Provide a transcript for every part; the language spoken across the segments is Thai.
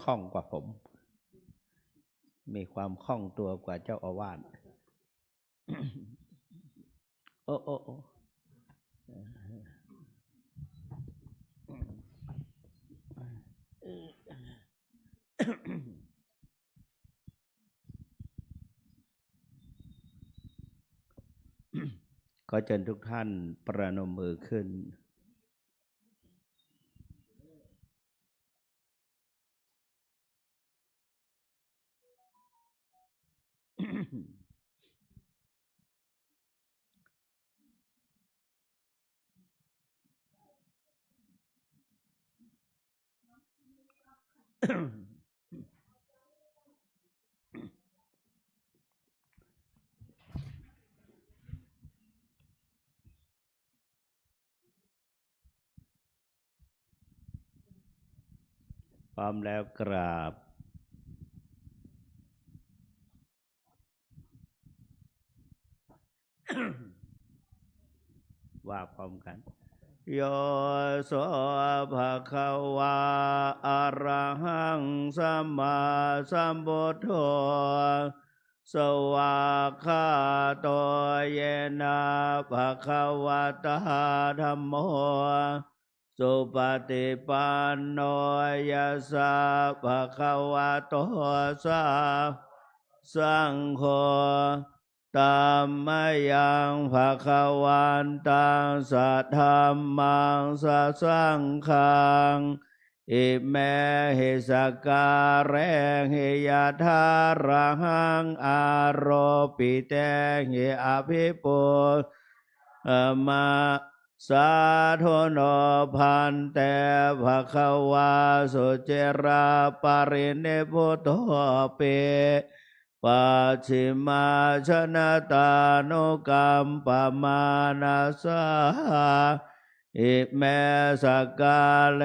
คล่องกว่าผมมีความคล่องตัวกว่าเจ้าอาวาสโอ้ขอเชิญทุกท่านประนมมือขึ้นพร้อมแล้วกราบว่าพร้อมกันโยโสภะคะวาอะระหังสัมมาสัมพุทโธสวากขาโตเยนะภะคะวะตาธัมโมสุปฏิปันโนยัสสะภะคะวะโตสสังโฆธัมมายังภะคะวันตังสัทธัมมังสัสสังฆังอิเมหิสการเรหิยะทาระหังอาโรปิเตหิอภิปุมาสาธุโนพันเตภะคะวาสุเจระปรินิพพุตโตเปปัจฉิมาชนะตานุกัมปมานาสาอิเมสกาเล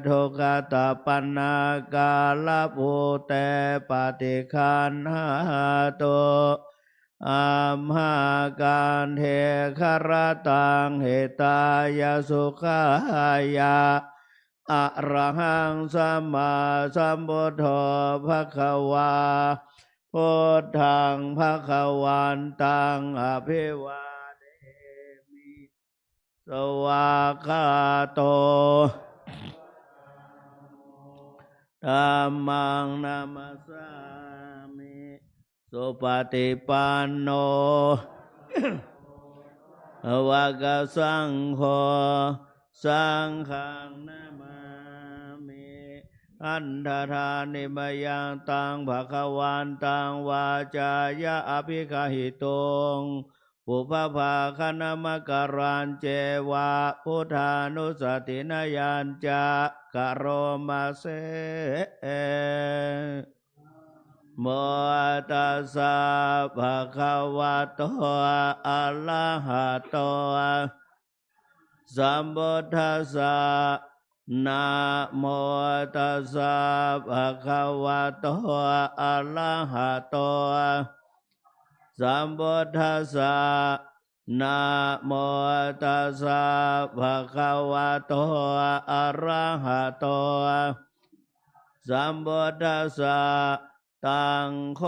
ทุกขตาปันนากาลภูเตปฏิคันหาโตอัมหาการเทครตังเหตายสุขายาอะระหังสัมมาสัมพุทโธภคะวาพุทธังภคะวันตังอภิวาเทมิสวากขาโตธัมมังนามัสสามิสุปฏิปันโนภะคะสังโฆสังฆังนามามิอันธทานิมยังตังภะคะวันตังวาจายะอภิคหิตุงปุพพาคณมกรันเจวะพุทธานุสตินายัญจะกะโรมาเสโมตัสสะภะคะวะโตอะระหะโตสัมพุทธัสสะนะโมตัสสะภะคะวะโตอะระหะโตสัมพุทธัสสะนะโมตัสสะภะคะวะโตอะระหะโตสัมพุทธัสสะตังโฆ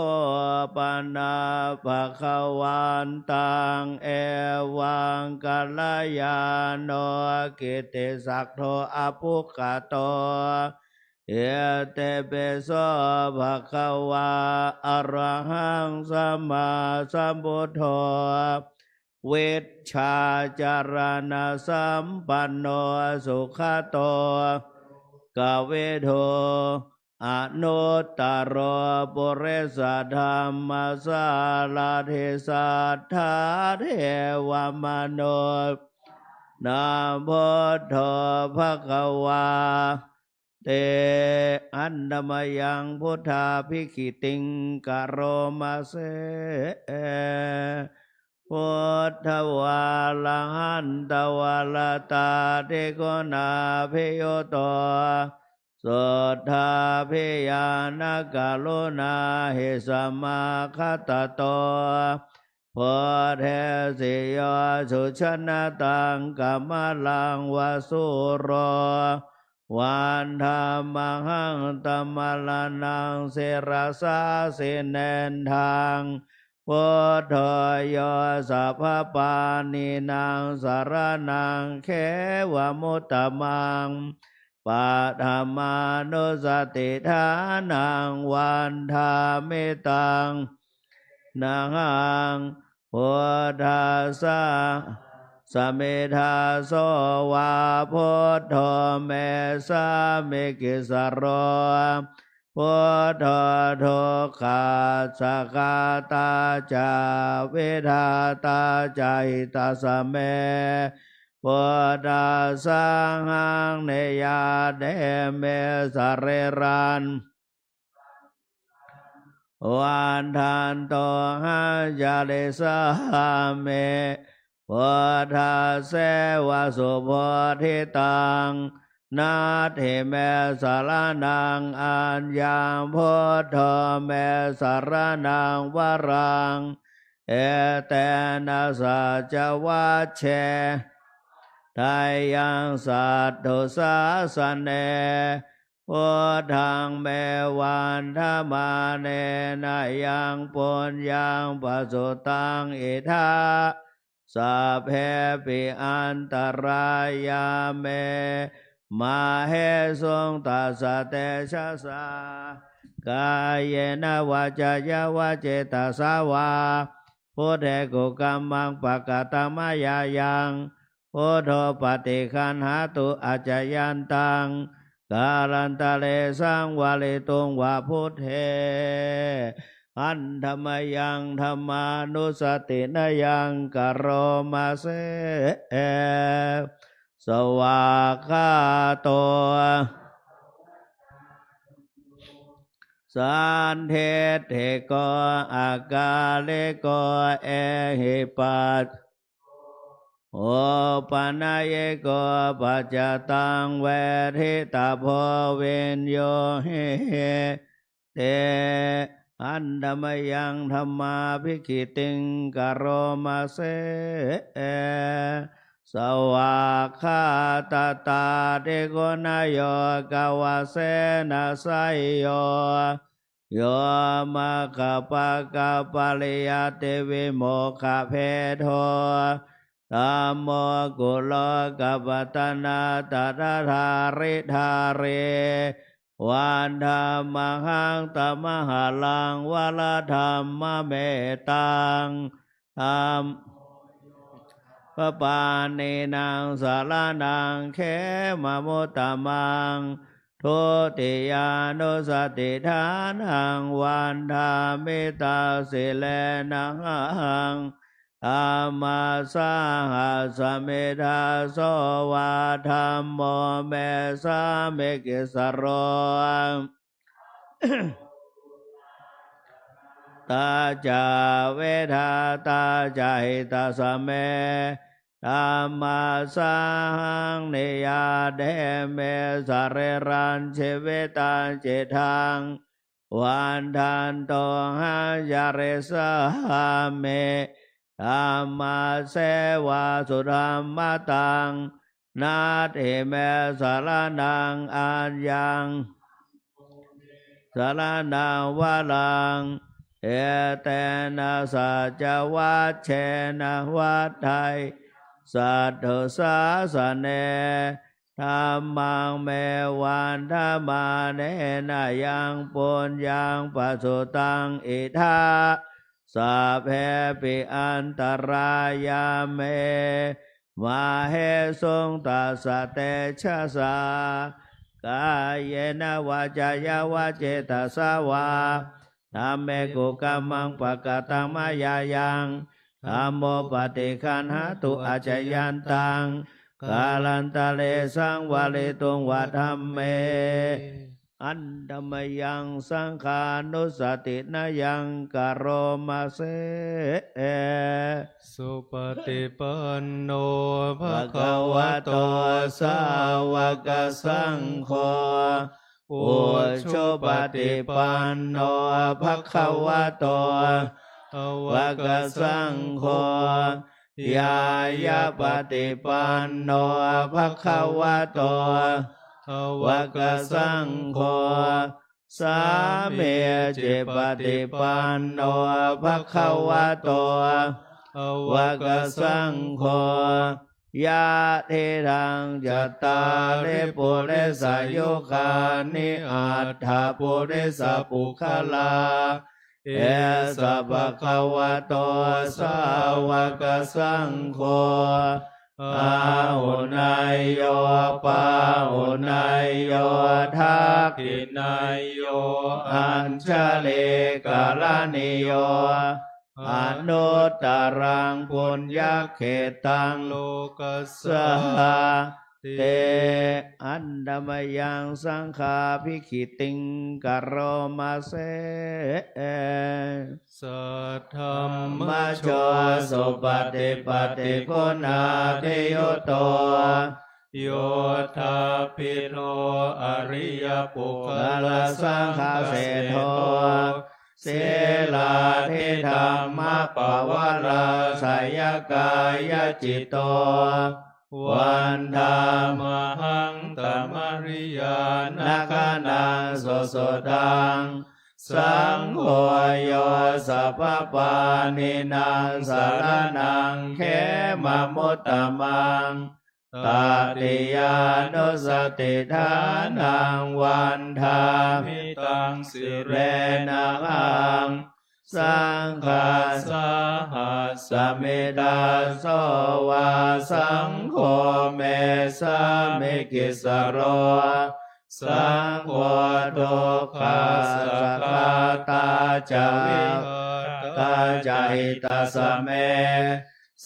ปนาภะคะวันตังเอวังกัลยาโนกิตติศักโทอภุคโตเอเตเปโสภะคะวาอะระหังสัมมาสัมพุทโธเวชชาจารณะสัมปันโนสุขโตกเวโทอนุตตรปุเรสธรรมสาลาเทสัทธาเทวมนุษย์นะโมโธภะคะวาเตอันดมยังพุทธาภิกขิติงกะโรมาเสพุทธวาลังหันตวาลตาเทโกนาเพโยโตสุทธาภิยานกาลุนาหิสัมมาคัตตโตโพเทสิโยสุชนะตังกัมมลังวสุโร วันธรรมังตัมมลานังเสรสาสิเนนทางพุทโธโยสัพพปานินางสารนังเขวมุตตมังปัฏมานุสติฐานังวันธามิตังนังพุทธัสสะสเมธาโสวาพุทโธเมสามิกิสโรพุทโธทุกขาสักขาตาจาเวทาตาจาหิตาสเมพุทธัสสะหังเนยาเดเมสะเรรันวันทันโตหะยาเลสะเมพุทธัสสะวะสุโพธิตังนาเถเมสารนังอัญญังพุทโธเมสารนังวรังเอเตนะสัจวัชเชไทยังสัตถุสาสเนพุทธังเมวันธมาเนนะยังปุญญังปัสสุตังอิทาสัพเพปิอันตรายาเมมาเหสงตัสสะเตชะสากายเยนะวาจายาวาเจตสาวาพุทธกุกัมมังปะกะตมายายังพุทโธปฏิคันหาตุอาจยันตังกาลันตะเลสังวาลิตุงวาพุทเทอันธรรมยังธรรมานุสตินยังกโรมาเสสวากขาโตสันเทเทโกอากาเลโกเอหิปัสโอปนัยโกปัจจตังเวทิตาโพเวนโยเฮเตอันธรรมยังธรรมาภิกขิติงกโรมาเสสวากขาตตาเดโกนายโยกาวาเสนะไสโยโยมะขะปะกะปะริยเตวิโมขะเพโทธัมโมกุโลกัปปตนาตถาธาริธาเรวันธรรมหังตมหาลังวะละธรรมเมตังธรรมปปานินางสารนังเขมมุตตมังทุติยานุสติฐานังวันธามิตาสิเลนังธรรมาสาหัสเมธาโสวาธัมโมเมสามิกิสโรตาจาเวทาตาจาหิตาสเมธัมมาสาหังเนยาเดเมสะเรรันเชเวตาเจทังวันทันโตหายาเรสะเมธัมมาเสวาสุธัมมตังนาเถเมสารนังอัญญังสารนังวะลังเอเตนะสัจวัชเชนะวัฏไทยสัตถุสาสเนธัมมังเมวันธมาเนนะยังปุญญังปัสสุตังอิทาสัพเพปิอันตรายาเมมาเหสงตัสสะเตชะสากายเยนะวาจายาวาเจตสาวาธัมเมกุกัมมังปะกะตังมายายังธัมโมปฏิคันหาตุอาจยันตังกาลันตะเลสังวาลิตุงวะธัมเมอันธรรมยังสังขานุสตินายังกโรมาเสสุปฏิปันโนภะ ภะ คะ คะ วะ วะ โต โต สา สาวกสังโฆอุชุปฏิปันโนภะคะวะโตภะคะสังโฆยายาปฏิปันโนภะคะวะโต วกสังโฆสามีจิปฏิปันโนภควโตวกสังโฆยะเทธังจัตตาริปุริสยุคานิอัตถปุริสปุคลาเอสะภะคะวะโตสาวกสังโฆอาหุนายโยปาหุนายโยทักขินายโยอัญชลิกาลนิโยอนุตตรังปุญญเขตังโลกัสสะเตอันดมยังสังฆาภิกขิติงกโรมาเสสัทธัมมมะโชสุปฏิปฏิคุณาเทโยโตโยธาปิโลอริยปุคลสังฆาเสโทเสลาทิธรรมปวาราสยกายจิตโตวันธามหังตมริยานาคานังโสโสตังสังโฆโยสัพพปานินังสารนังเขมมุตตมังตติยานุสติทานังวันธามิตังสิเรนังสังฆาสหัสสมิดาโสวาสังโฆเมสะเมกิสโรสังโฆทุกขาสกาตาจาวิตาจาหิตาสเม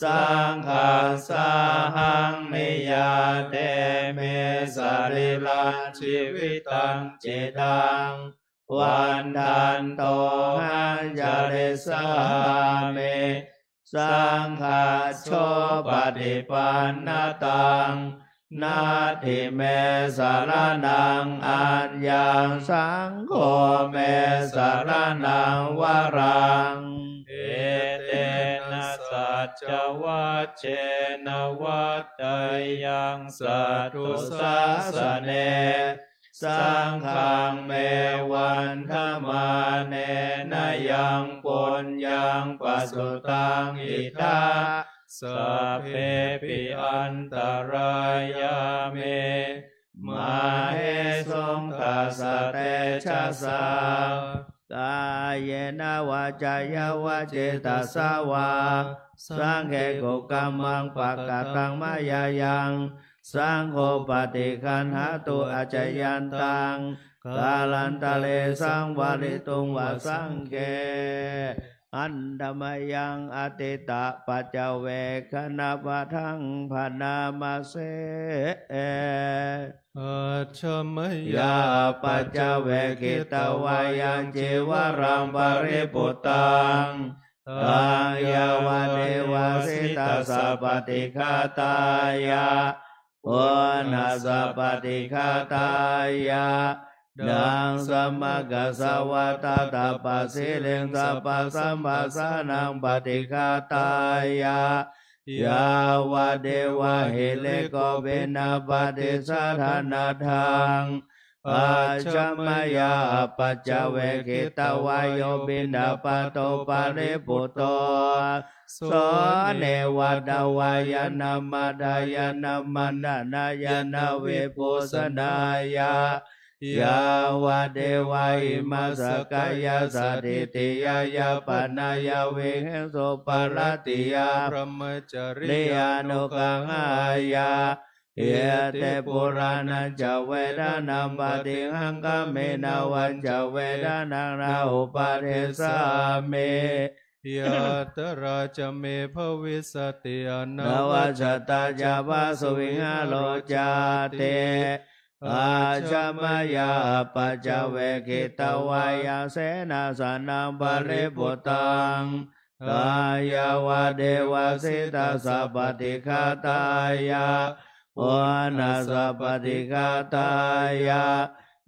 สังฆาสหังนิยาเตเมสริลังชีวิตังจิตังวันทันโตหังจาริสาเมสังฆาโชปฏิปันนตังนาทิเมสารนังอัญญังสังโฆเมสารนังวรังเอเตนะสัจจวัชเชนะวัตตยังสัตตุสัสสะเนสังฆังเมวันธมาเนนะยังปุญญังปัสสุตังอิทาสัพเพปิอันตรายาเมมาเหสงคัสสะเตชะสากายเยนะวาจายาวาเจตสาวาสังเขกุกัมมังปักกะตังมายายังสังโฆปฏิคันหาตุอาจยันตังกาลันตะเลสังวาริตุงวาสังเกอันดมยังอติตะปัจจเวคณะปะทังพนามาเสอัจฉมยาปัจจเวกิตวายังจิวรังปริปุตตังตังยาวเทวสิตาสัพติคาตายาปุณาสัพติคาตายาดังสมกัสสวะตาตาปัสสิเลงสัพพสัมปัสสานังปฏิคาตายายาวะเดวะเฮเลโกเวนะปฏิสัทธนาทังปัจจมยาปัจจเวกิตวายโยบินาปโตปาริปุตโตโสเนวัตวายนามาดายนามันนายนาเวปุสนายายาวะเดวะอิมาสกายาสติติยายาปนายาเวหโสปารติยาพรหมจริเรียนุกังอายาเอเตปุรานันจเวดานัมปฏิหังกเมนาวันจเวดานังนาอุปาเทสาเมยะตราจเมภวิสติอนนวัชตาจาวาสุวิหาโลจาเตอาจามายาปัจจเวกิตวายาเสนาสนังปริปุตตังกายาวะเดวะสิตาสัพติคาตายาปุณาสัพติคาตายา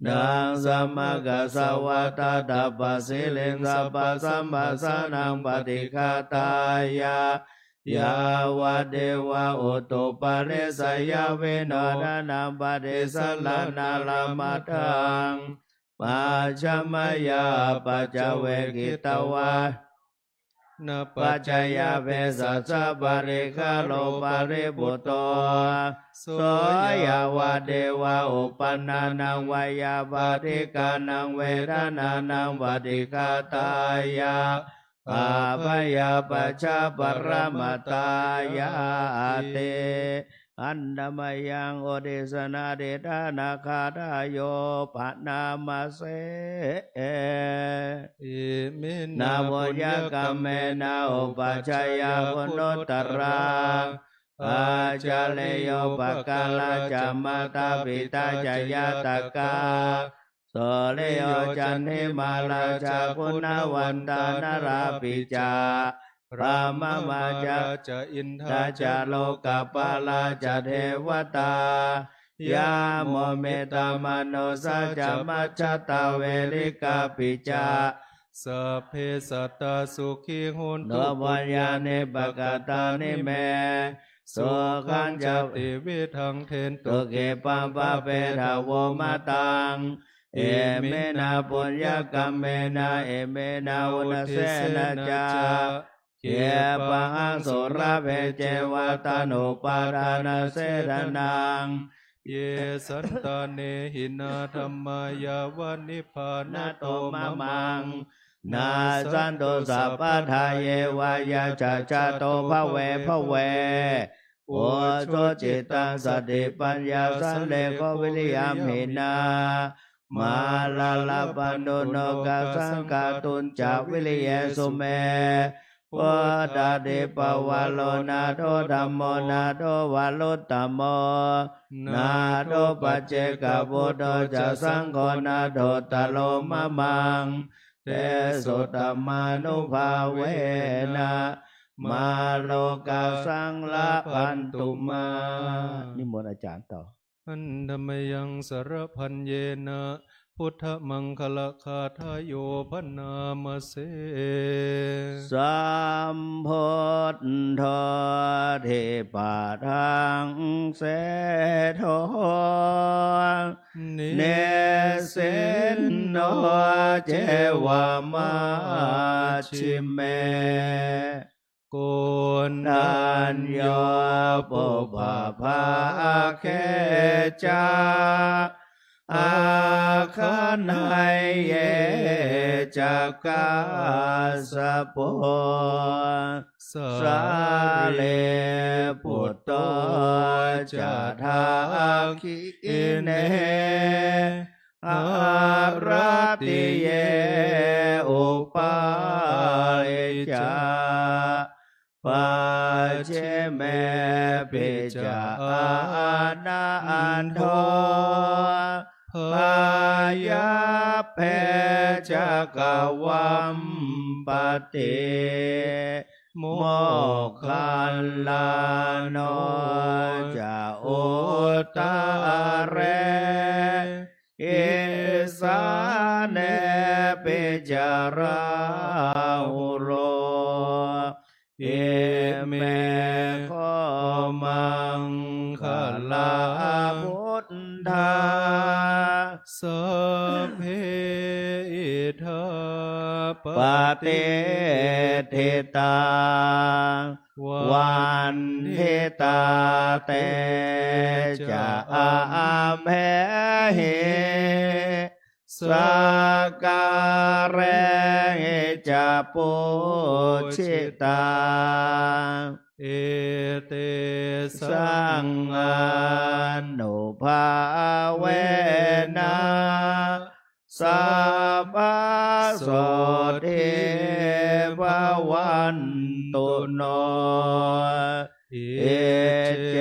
ดังสมกัสสวะตาตาปัสสิเลงสัพพสัมปัสสานังปฏิคาตายา ยาวะเดวะโอตุปะริสยาเวนรนังปะริสลานาลามัทังปัจจมยาปัจจเวกิตวะนาปัจจยาเวสัสสะปริคาโลปริปุตโตโสยาวะเดวะอุปนานังวายาปฏิกานังเวรนานังปฏิกาตายาอาภยาปัจจปรมัตตายาเตอันดมยังโอเดสนาเดทานาคาทายโยปะนามาเสอิมินาโมยกรรมเมนาอุปัชฌายาปุณุตระอาจาเลโยปะกาลาจามาตาปิตาจายาตกาโสเลโยจันทิมาลาจาคุณวันตานราปิจาพระมมาจะอินทา จะโลกปาลาจะเทวตายาโมเมตามโนสัจมัจจตาเวริกาปิจาสัพเพสัตตาสุขีหุน โนวัญญาเนปกตานิเมสุขันจะติวิทังเทนตุเกปัมปะเปทาวโวมาตังเอเมนาปุญญกรรมเมนาเอเมนาวุนเสนาจาเขียปังสุรเพเจวตานุปาราณเสรนังเยสันตาเนหินาธรรมายาวานิพานาโตมะมังนาสันตุสัพพทาเยวายาจาจาโตภเวภเวโอโชจิตังสติปัญญาสันเลโกวิริยามินามาลาลาปันโนโนกาสังกาตุนจาวิริยสุเมพุทธาเดปวาโลนาโตธัมโมนาโตวาลุตตโมนาโตปัจเจกพุทโธจะสังโฆนาโตตโลมะมังเตสุตมานุภาเวนะมาโลกาสังละพันตุมานิมนต์อาจารย์ต่ออันธรรมยังสารพันเยนะพุทธมังคลคาทายโยพนามเสสัมพุทโธเทปาทังเสโทเนเสนโนเจวามาชิเมโกนนันโยปุปภาเคจาอาคันไหเยจักกาสโปสาเลปุตโตจะทาคิเนอาราติเยอุปาจาปัจเจเมปิจานาอันโทปายาเพจักวัมปติโมคัลลาโนจะอุตตะเรอิสาเนปิจาราหุโรเอเมโคมังคลาพุทธาสัพเพอิทาปปฏิเทตาวันเทตาเตจะอาเมเหสักการะจะปุชิตาเอเตสังอานุภาเวนะสัพพะโสทิภวันตุโนเอเจ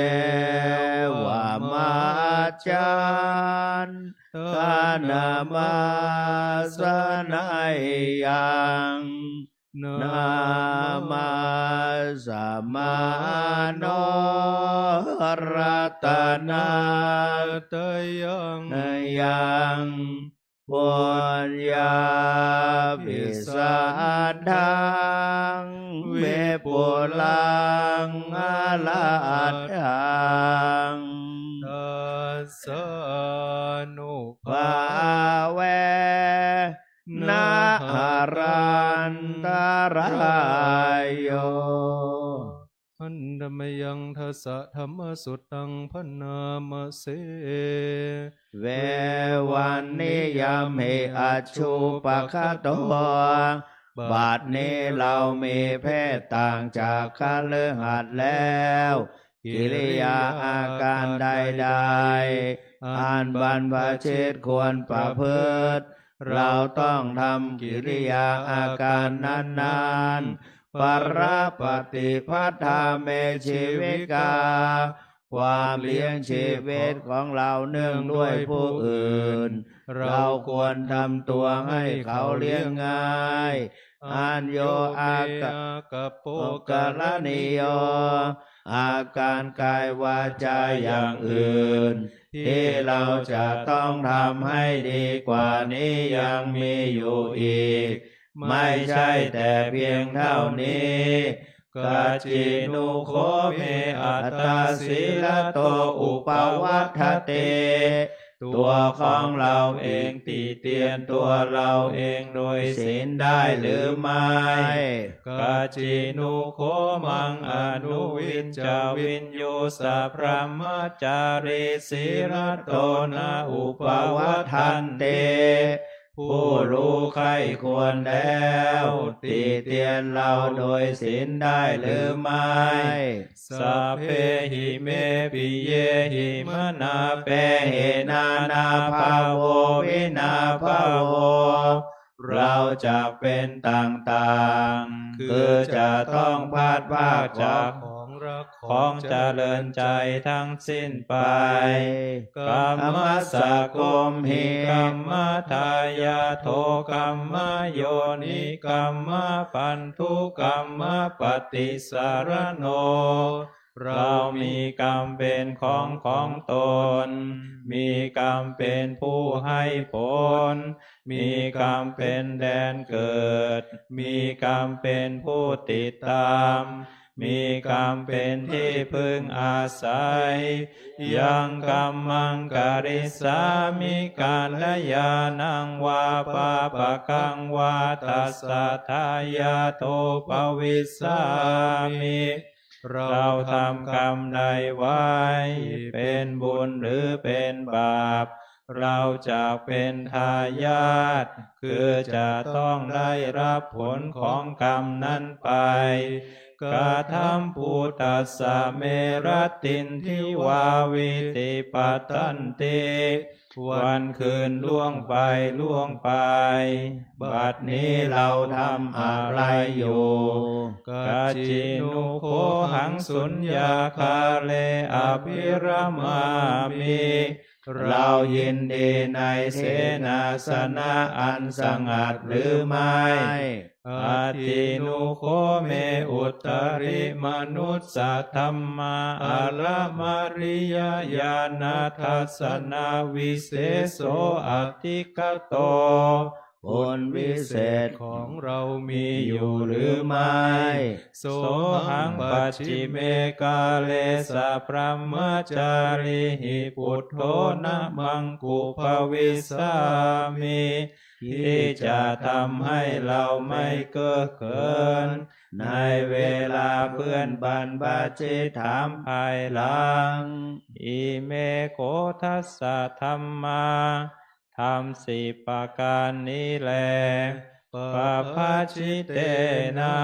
วะมาจันทนามาสนัยยังนามาสมาโนรัตนาตยังยัง ปุญญาภิสัทธังวิปุลังอรหัตถังตัสสะนุภา ภาเวนะหารันตรายโยอันดมยังทัสสะธรรมสุตตังพนามเสเววันนิยามเหอัจฉุปะคะโตบัดนี้เรามีเพศต่างจากคฤหัสถ์แล้วกิริยาอาการใดๆอันบรรพชิตควรประพฤติเราต้องทำกิริยาอาการนั้นๆปรปฏิภัทธาเมชีวิกาความเลี้ยงชีวิตของเราเนื่องด้วยผู้อื่นเราควรทำตัวให้เขาเลี้ยงง่ายอัญโยอากะโปกะละนิโยอาการกายวาจาอย่างอื่นที่เราจะต้องทำให้ดีกว่านี้ยังมีอยู่อีกไม่ใช่แต่เพียงเท่านี้กัจจินุโคเมอัตตาศีลโตอุปวัฏฐเตตัวของเราเองติเตียนตัวเราเองโดยศีลได้หรือไม่กัจจินุโคมังอนุวินจาวินโยสัพพมจาริศีลโตนะอุปวัฏฐันเตผู้รู้ใครควรแล้วติเตียนเราโดยศีลได้หรือไม่สัพเพหิเมปิเยหิมนาเปเหนานาภาโววินาภาโวเราจะเป็นต่างๆคือจะต้องพลาดพลาดจากของรักของเจริญใจทั้งสิ้นไปกัมมะสะโกมหิกัมมะทายาโทกัมมะโยนิกัมมะปันทุกัมมะปฏิสารโนเรามีกรรมเป็นของตนมีกรรมเป็นผู้ให้ผลมีกรรมเป็นแดนเกิดมีกรรมเป็นผู้ติดตามมีกรรมเป็นที่พึ่งอาศัยยังกรรมังกริสามิกาลยานังวาปาปะกังวาตัสสะทายาโตปวิสามิเราทำกรรมใดไว้เป็นบุญหรือเป็นบาปเราจะเป็นทายาทคือจะต้องได้รับผลของกรรมนั้นไปกาธัมปุตตัสสะเมรตินทิวาวิติปัตตันติวันคืนล่วงไปบัดนี้เราทำอะไรอยู่กัจจินุโคหังสุญญาคาเลอภิรมามิเรายินดีในเสนาสนะอันสงัดหรือไม่อาทินุโคเมอุตตริมนุสสะธัมมาอะระมาริยญาณทัสสนาวิเศษโสอธิกโตผลวิเศษของเรามีอยู่หรือไม่โสหังปัจฉิเมกาเลสะพรหมจาริหิพุทโธนะมังกุภวิสามิที่จะทำให้เราไม่เก้อเขินในเวลาเพื่อนบรรพชิตถามภายหลังอิเมโคทัสสะธัมมาทำสี่ประการนี้แลปภาชิเตนะ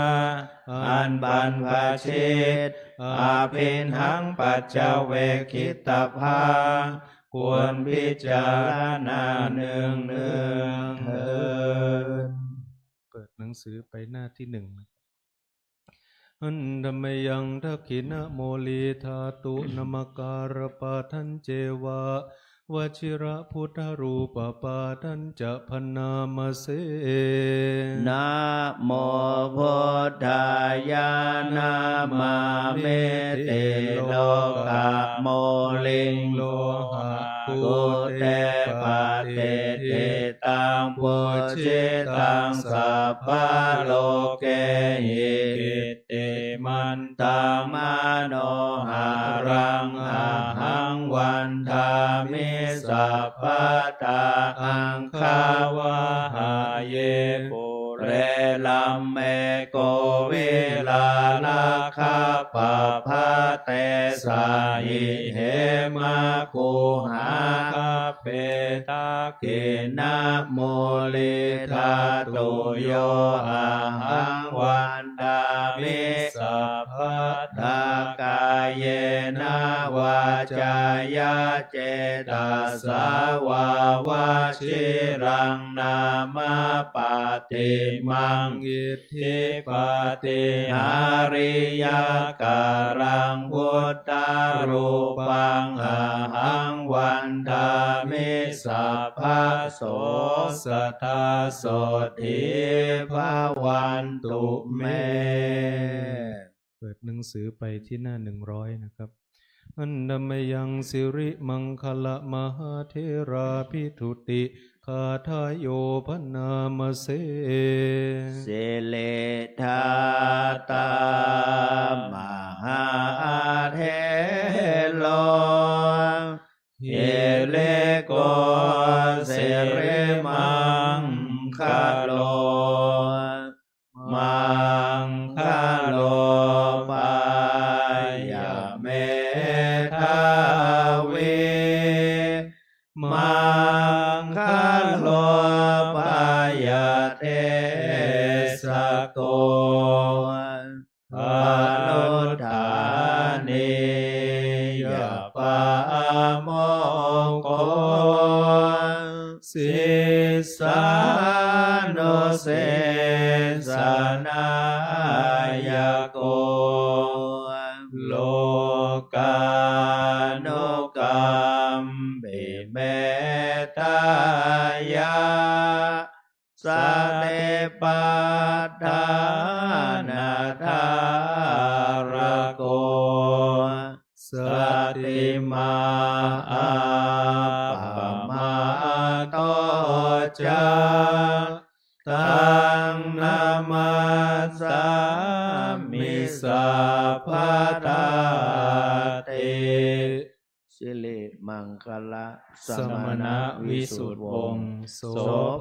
อันบรรพชิตอาภินหังปัจจเวคิตภาควรพิจารณาเนืองเถิดเปิดหนังสือไปหน้าที่1อันธรรมยังทักขินะโมลีธาตุนมการปะทันเจวะวชิระพุทธรูปปาทันจะพนามเสนะโมพุทธายานามาเมเตโลกะโมลิงโลหะกุเตปะเตเตตั ปุชิตังสัพพะโลกเกหิกิตติมันตังมโนหารังอาหังวันทามิสัพพะตาอังคาวะหาเยปุเรลัมเมโกวิลาลาคาปะพะเตสาหิเหมากุหาคาเปตากินะโมลิธาตุโยอาหังวันตามิสัพพะทากายเยนะวาจายะเจตสาวาวาชิรังนามาปฏิมังอิทธิปฏิหาริยการังพุทธารูปังอาหังวันทามิสัพพะโสสัทธาโสทิภวันตุเมเปิดหนังสือไปที่หน้า100นะครับอันดมยังสิริมังคละมหาเทราภิทุติคาทายโยพนามเสสิเลธาตามหาเทโลเฮเลโกเสเรมังคาโลมังคาโลปายาเมทาวิมังคาโลปายาเทสโกอนุทานิยปามโกสิสานุเสสนายโกโลกานุกรรมบิเมตายาสเตปัฏฐานาทารโกสติมาอาปมาโตจาตังนามาสามิสัพพะทาติสิริมังคละสมณวิสุทธิวงศ์โส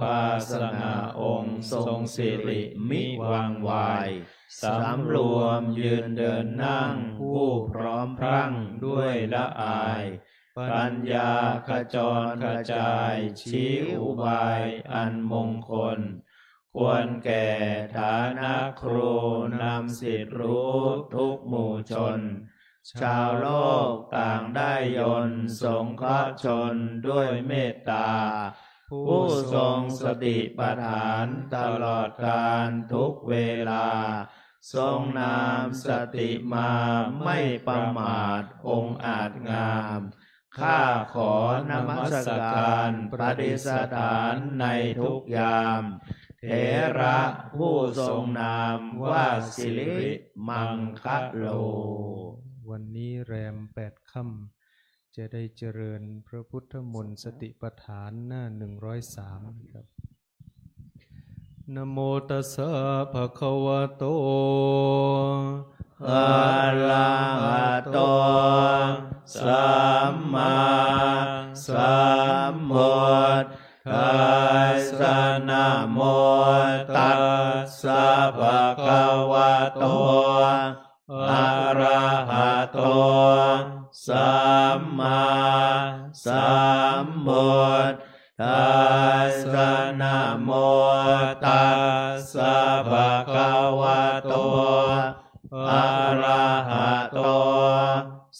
ภาสง่าองค์ทรงสิริมิวังวายสำรวมยืนเดินนั่งผู้พร้อมพรั่งด้วยละอายปัญญาขจรกระจายชี้อุบายอันมงคลควรแก่ฐานะครูนำสิทธิรู้ทุกหมู่ชนชาวโลกต่างได้ยนต์สงเคราะห์ชนด้วยเมตตาผู้ทรงสติปัฏฐานตลอดกาลทุกเวลาทรงนามสติมาไม่ประมาทองค์อาจงามข้าขอนมัสการประดิษฐานในทุกยามเถระผู้ทรงนามว่าสิริมังคโลวันนี้แรม8 ค่ำจะได้เจริญพระพุทธมนต์สติปัฏฐานหน้า103นะครับนะโมตัสสะภะคะวะโตอะระหะโตสัมมาสัมพุทธัสสะนะโมตัสสะภะคะวะโตอะระหะโตสัมมาสัมพุทธัสสะนะโมตัสสะภะคะวะโตอะระหะโต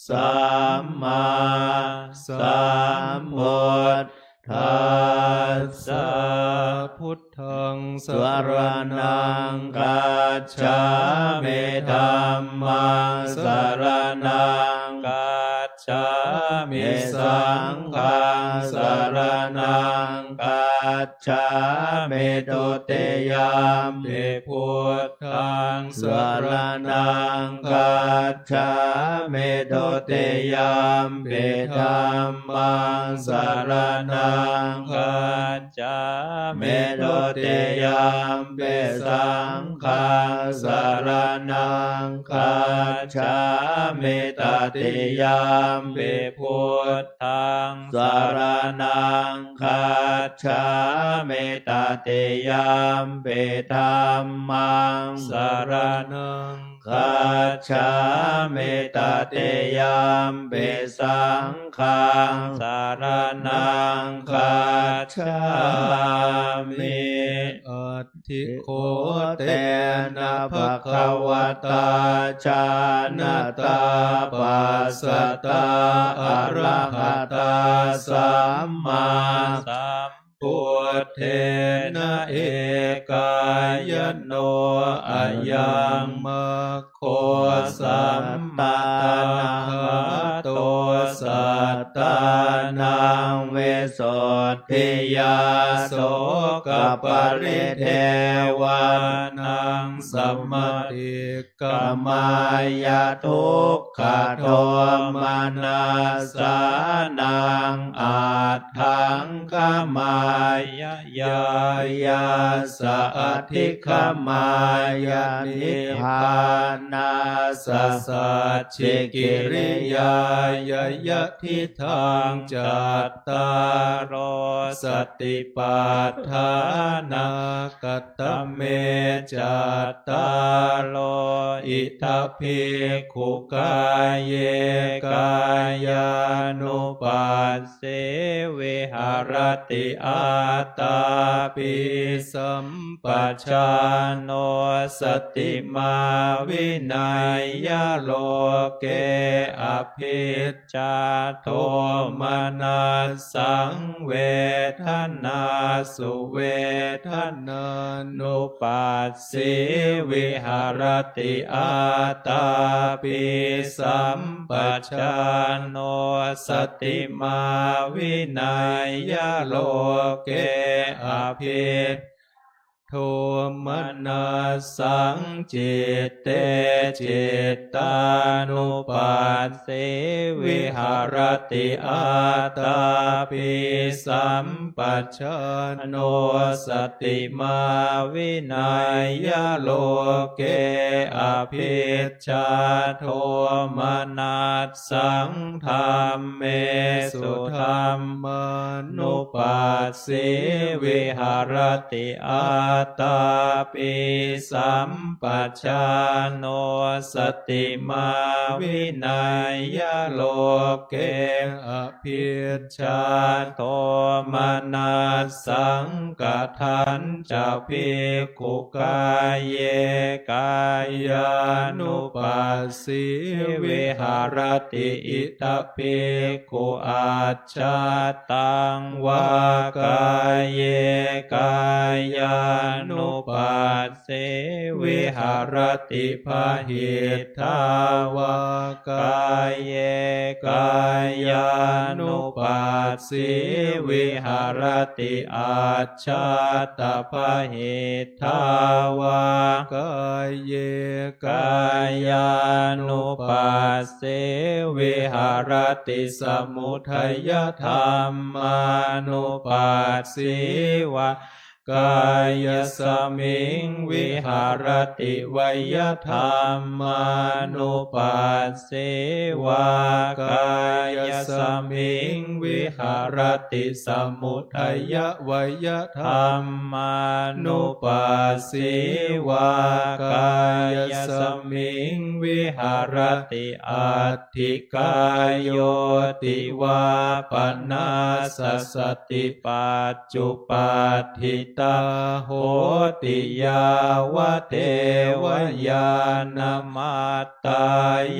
สัมมาสัมพุทธัสสะพุทธังสรณังกัจฉามิธัมมังสรณังกัจฉามิสังฆังสรณังกัจ จฉามิตุติยามปิพุทธังสรณังคัจฉามิตุติยามปิธัมมังสรณังคัจฉามิตุติยามปิสังฆังสรณังคัจฉามิตติยามปิพุทธังสรณังคัจฉามิตติยามปิธัมมังสรณังคัจฉามิตติยามปิสังฆังสรณังคัจฉามิอัตถิโคเต เตนะภะคะวะตาชานะตาปัสสตาอะระหะตาสัมมาสัมพุทเทนะเอกายโนอะยังมัคโคสัมปะทานะโตสัตตานังเวสสทิยาโสกปริเทวานังสัมมติกมายาทุกขโทมานาสานังอาทังขมายายายาสะทิขมายานิพพานาสัสสัจฉิกิริยายายะทิทังจัตตารโอสติปัฏฐานากัตตเมจัตตารโลอิทัพพิกขุกายเยกายานุปัสสิวิหารติอาตาปิสัมปชานโนสติมาวินัยยะโลเกอภิจจาโทมนัสสังเวทนาสุเวทนานุปัสสิวิหารติอาตาปิสัมปชานโนสติมาวินัยยะโลเกอภิจโทมนัสสังจิตเตจิตตานุปัสสิวิหารติอาตาปิสัมปชานโนสติมาวินัยยะโลเกอภิจจาโทมนัสสังธรรมเมสุธรรมานุปัสสิวิหารติอาตาปิสัมปชานโนสติมาวินัยยะโลเกอภิจจาโทมนัสสังกทันจะภิกขุกายเยกายานุปัสสิวิหารติอิทัพภิกขุอาจาตังวากายเยกายานุปัสสิวิหารติภาหิทาวากายเยกายานุปัสสิวิหารติอาชาตภาหิทาวากายเยกายานุปัสสิวิหารติสมุทัยธรรมานุปัสสิวากายสมิงวิหารติวยธรรมานุปัสสิวากายสมิงวิหารติสมุทัยวยธรรมานุปัสสิวากายสมิงวิหารติอัตถิกายโยติวาปนาสสติปัจจุปัฏฐิ ตาโหติยาวะเทวยานมาตตา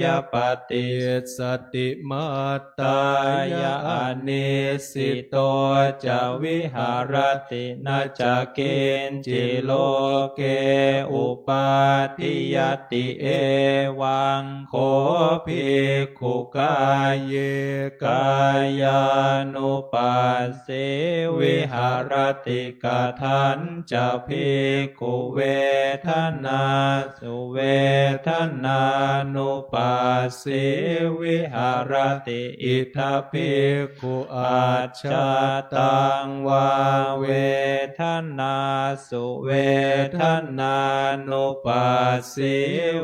ยปฏิสติมาตตายอเนสิโตจะวิหารตินาจะเกณจิโลเกอุปาทิยติเอวังโคภิกขุกายเยกายานุปัสสิวิหารติกทันจะภิกขุเวทนาสุเวทนานุปัสสิวิหารติอิทธภิกขุอาชาตังวาเวทนาสุเวทนานุปัสสิ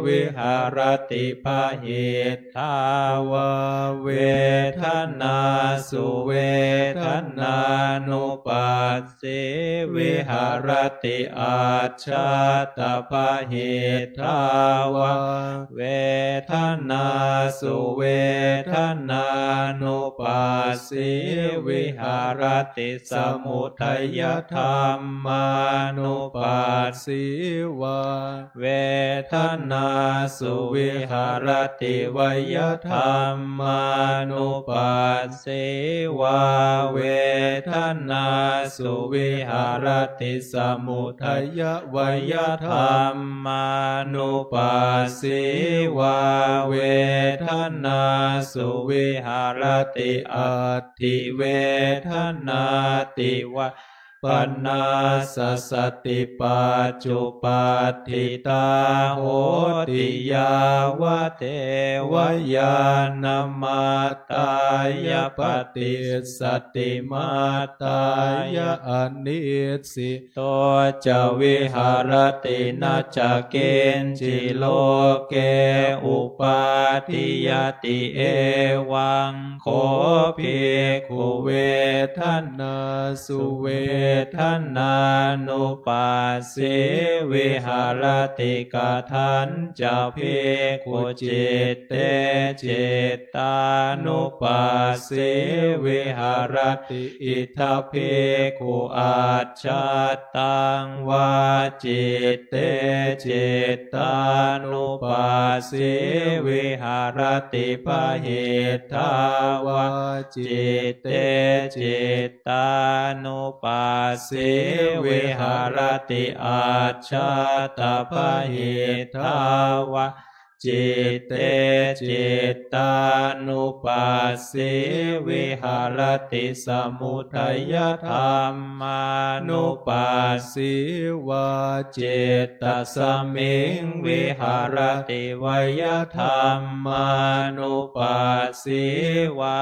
วิหารติภาหิทาวาเวทนาสุเวทนานุปัสสิวิหารติอาชาตภาหิทาวาเวทนาสุเวทนานุปัสสิวิหารติสมุทัยธรรมานุปัสสิวาเวทนาสุวิหารติวยธรรมานุปัสสิวาเวทนาสุวิหารติสมุทัยวยธรรมานุปัสสิวาเวทนาสุวิหารติอัตถิเวทนาติวะปันนาสสติปัจจุปัฏฐิตาโหติยาวะเทวยานมาตตายปฏิสติมาตตายอนิสิโตจะวิหารตินาจะเกณจิโลเกอุปาทิยติเอวังโคภิกขุเวทนาสุเวทนานุปัสสิวิหารติกทันจะภิกขุจิตเตจิตตานุปัสสิวิหารติอิทธภิกขุอาชาตังวาจิตเตจิตตานุปัสสิวิหารติภาหิทาวาจิตเตจิตตานุปัสสิวิหารติอาชาตภาหิทาวาจิตเตจิตตานุปัสสิวิหารติสมุทัยธรรมานุปัสสิวาจิตตสมิงวิหารติวยธรรมานุปัสสิวา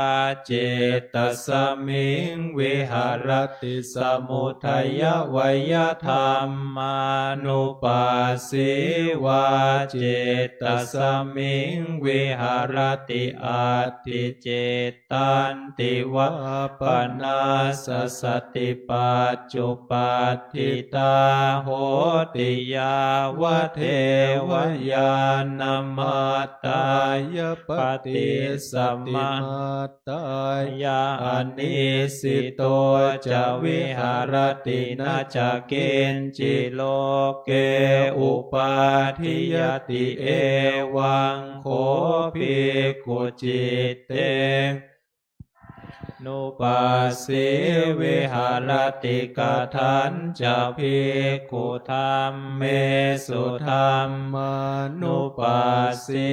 จิตตสมิงวิหารติสมุทัยวยธรรมานุปัสสิวาจิตตสมิงวิหารติอัตถิเจตันติวะปนาสสติปัจจุปัฏฐิตาโหติยาวะเทวยานมาตตายปฏิสัมมาตตายานิสิโตจะวิหารตินาจะเกณจิโลเกอุปาทิยติเอวังโคภิกขุจิตเตนุปัสสิวิหารติกทันจะภิกขุธัมเมสุธัมมานุปัสสิ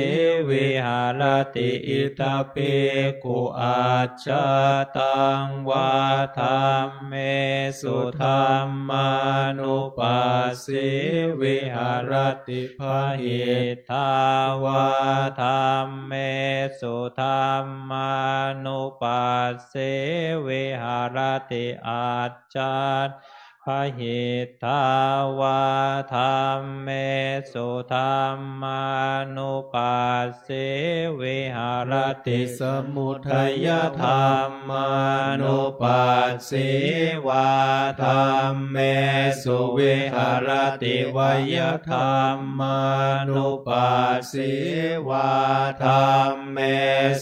วิหารติอิทธภิกขุอาชาตังวาธัมเมสุธัมมานุปัสสิวิหารติภาหิทาวาธัมเมสุธัมมานุปัสสิวิหารติอาจารพหิทาวาธัมเมสุธัมมานุปัสสิวิหารติสมุทัยธรรมานุปัสสิวาธัมเมสุ วิหารติวยธรรมานุปัสสิวาธรรมเม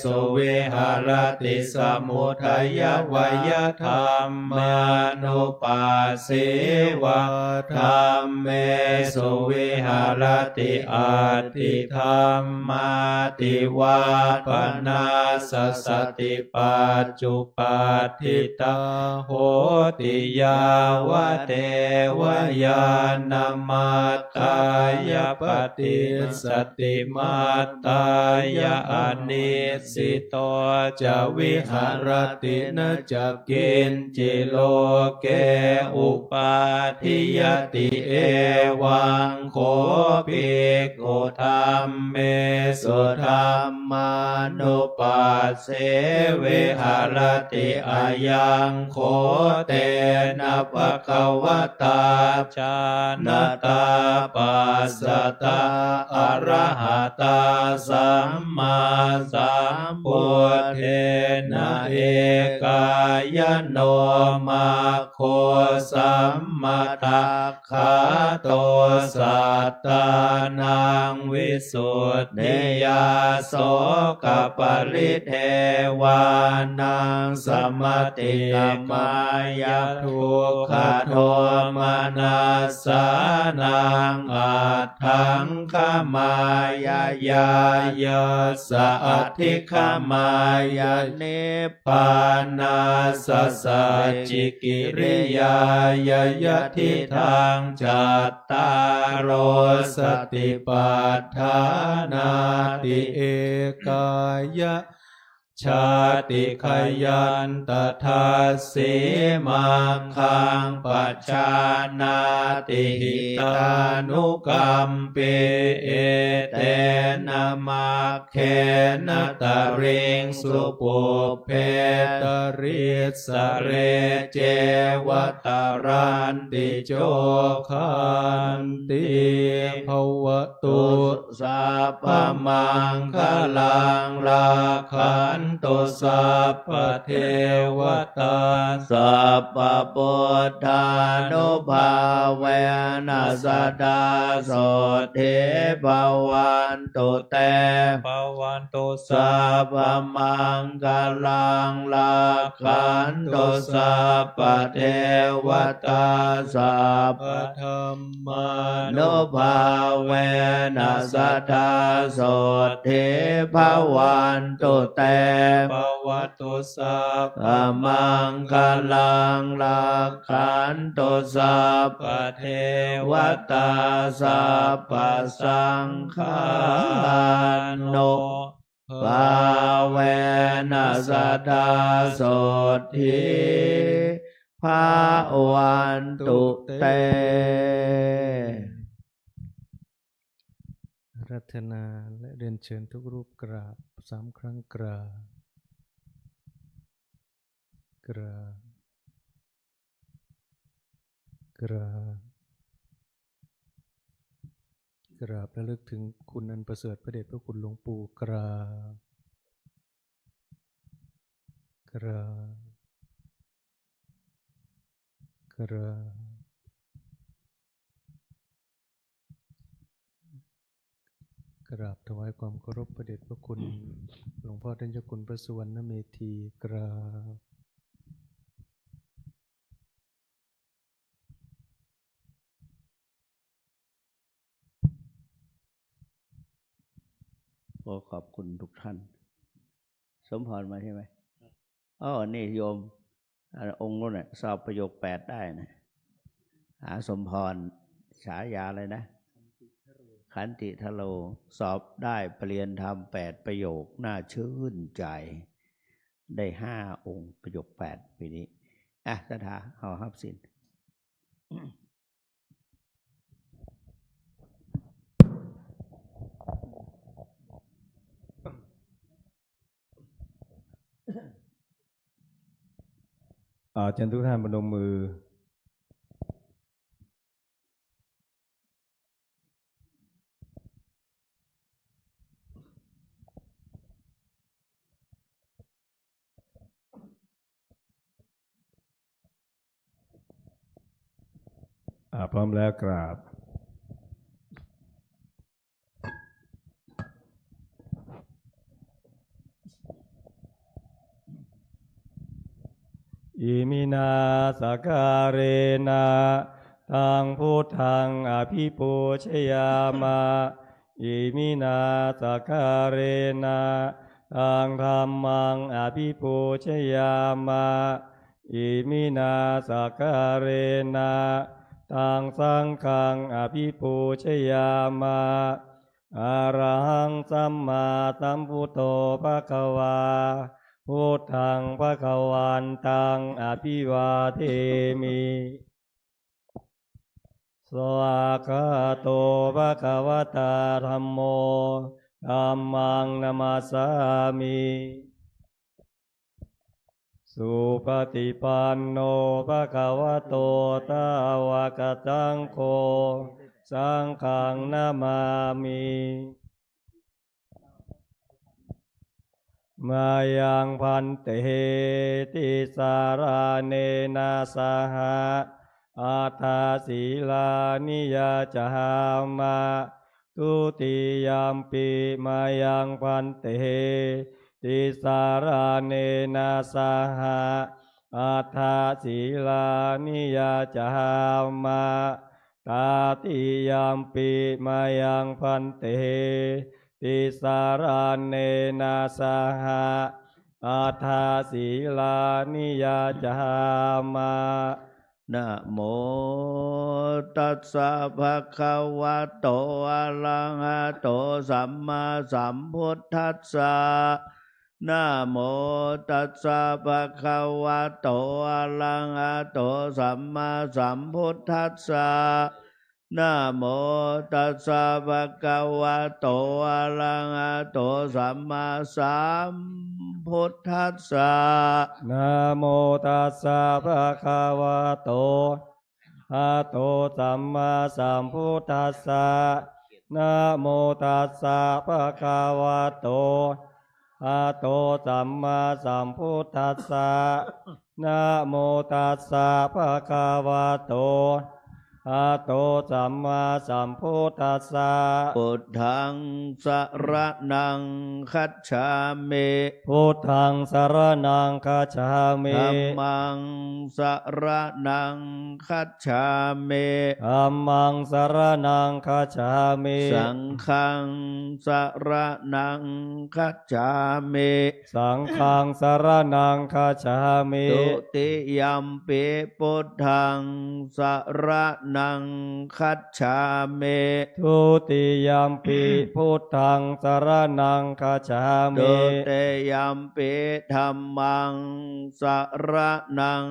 สุวิหารติสมุทัยวยธรรมานุปัสสิวาธรรมเมสุวิหารติอัตติธรรมาติวาปนาสสติปัจจุปัฏฐิตาโหติยาวะเทวญาณมัตตายปฏิสติมัตตายอนิสิโตจะวิหารตินะจักกินจิโลเกอุปาทิยติเอวังโคภิกขุธัมเมสุธัมมานุปัสสิวิหารติอายังโคเตนะภะคะวะตาจานตาปัสสตาอะระหะตาสัมมาสัมพุทเทนะเอกายโนมาโคสัมมาทัคขาโตสัตตานังวิสุทธิยาโสกปริเทวานังสมติกายะทุกขโทมานัสสานังอัตถังขมายายายาสะอัตถิขมายานิพพานาสสัจจิกิริยายยะทิทังจัตตารโอสติปัฏฐานาติเอกายะชาติขยันตทัสสิมังคังปัจจานาติหิตานุกัมปิเอเตนะมัคเขนะตะริงสุปุเพตริสเรเจวตารันติโจขันติภวตุสัพพมังคลังราคันตุสัพพเทวตาสัพพพุทธานุภาเวนัสดาโสทิภวันตุเตภวันตุสัพพมังคลังราคันตุสัพพเทวตาสัพพธรรมานุภาเวนัสดาโสทิภวันตุเตภวตุสัพพมังคลังราคันตุสัพพเทวตาสัพพสังฆานุภาเวนัสดาโสทิภาวันตุเตรัตนาและเรียนเชิญทุกรูปกราบ3 ครั้งกราบกราบกราบกราบระลึกถึงคุณอันประเสริฐพระเดชพระคุณหลวงปู่กราบกราบกราบกราบถวายความเคารพพระเดชพระคุณหลวงพ่อท่านเจ้าคุณพระสุวรรณเมธีกราบขอขอบคุณทุกท่านสมพรมาใช่ไหมอ๋อนี่โยมองค์นู้นน่ะสอบประโยค8ได้นะหาสมพรฉายาเลยนะขันติทโลสอบได้ปริญญาธรรม8ประโยคน่าชื่นใจได้5 องค์ประโยค8ปีนี้สถาเอาฮับสินเชิญทุกท่านพนมมือ พร้อมแล้วกราบอิมินาสการเนะทังพุทธังอภิปูชยามะอิมินาสการเนะทังธัมมังอภิปูชยามะอิมินาสการเนะทังสังฆังอภิปูชยามะอะระหังสัมมาสัมพุทโธภควาพุทธังภควันตังอภิวาเทมิสวากขาโตภควตาธัมโมธัมมังนามัสสามิสุปฏิปันโนภควโตสาวกสังโฆสังฆังนามามิมายังพันเตติสาราเนนะสหะอาทาศีลานิยาจามาทุติยามปิมายังพันเตติสาราเนนะสหะอาทาศีลานิยาจามาตาติยามปิมายังพันเตติสาราเนนะสหะอาทาศีลานิยาจามะนะโมตัสสะภะคะวะโตอะระหะโตสัมมาสัมพุทธัสสะนะโมตัสสะภะคะวะโตอะระหะโตสัมมาสัมพุทธัสสะนะโมตัสสะภะคะวะโตอะระหะโตสัมมาสัมพุทธัสสะนะโมตัสสะภะคะวะโตอะโตสัมมาสัมพุทธัสสะนะโมตัสสะภะคะวะโตอะโตสัมมาสัมพุทธัสสะนะโมตัสสะภะคะวะโตอะโตสัมมาสัมพุทธัสสะพุทธังสรณังคัจฉามิพุทธังสรณังคัจฉามิธัมมังสรณังคัจฉามิธัมมังสรณังคัจฉามิสังฆังสรณังคัจฉามิสังฆังสรณังคัจฉามิตุติยัมปิพุทธังสรณังคัจฉามิทุติยัมปิพุทธังสรณังคัจฉามิตุติยัมปิธัมมังสรณัง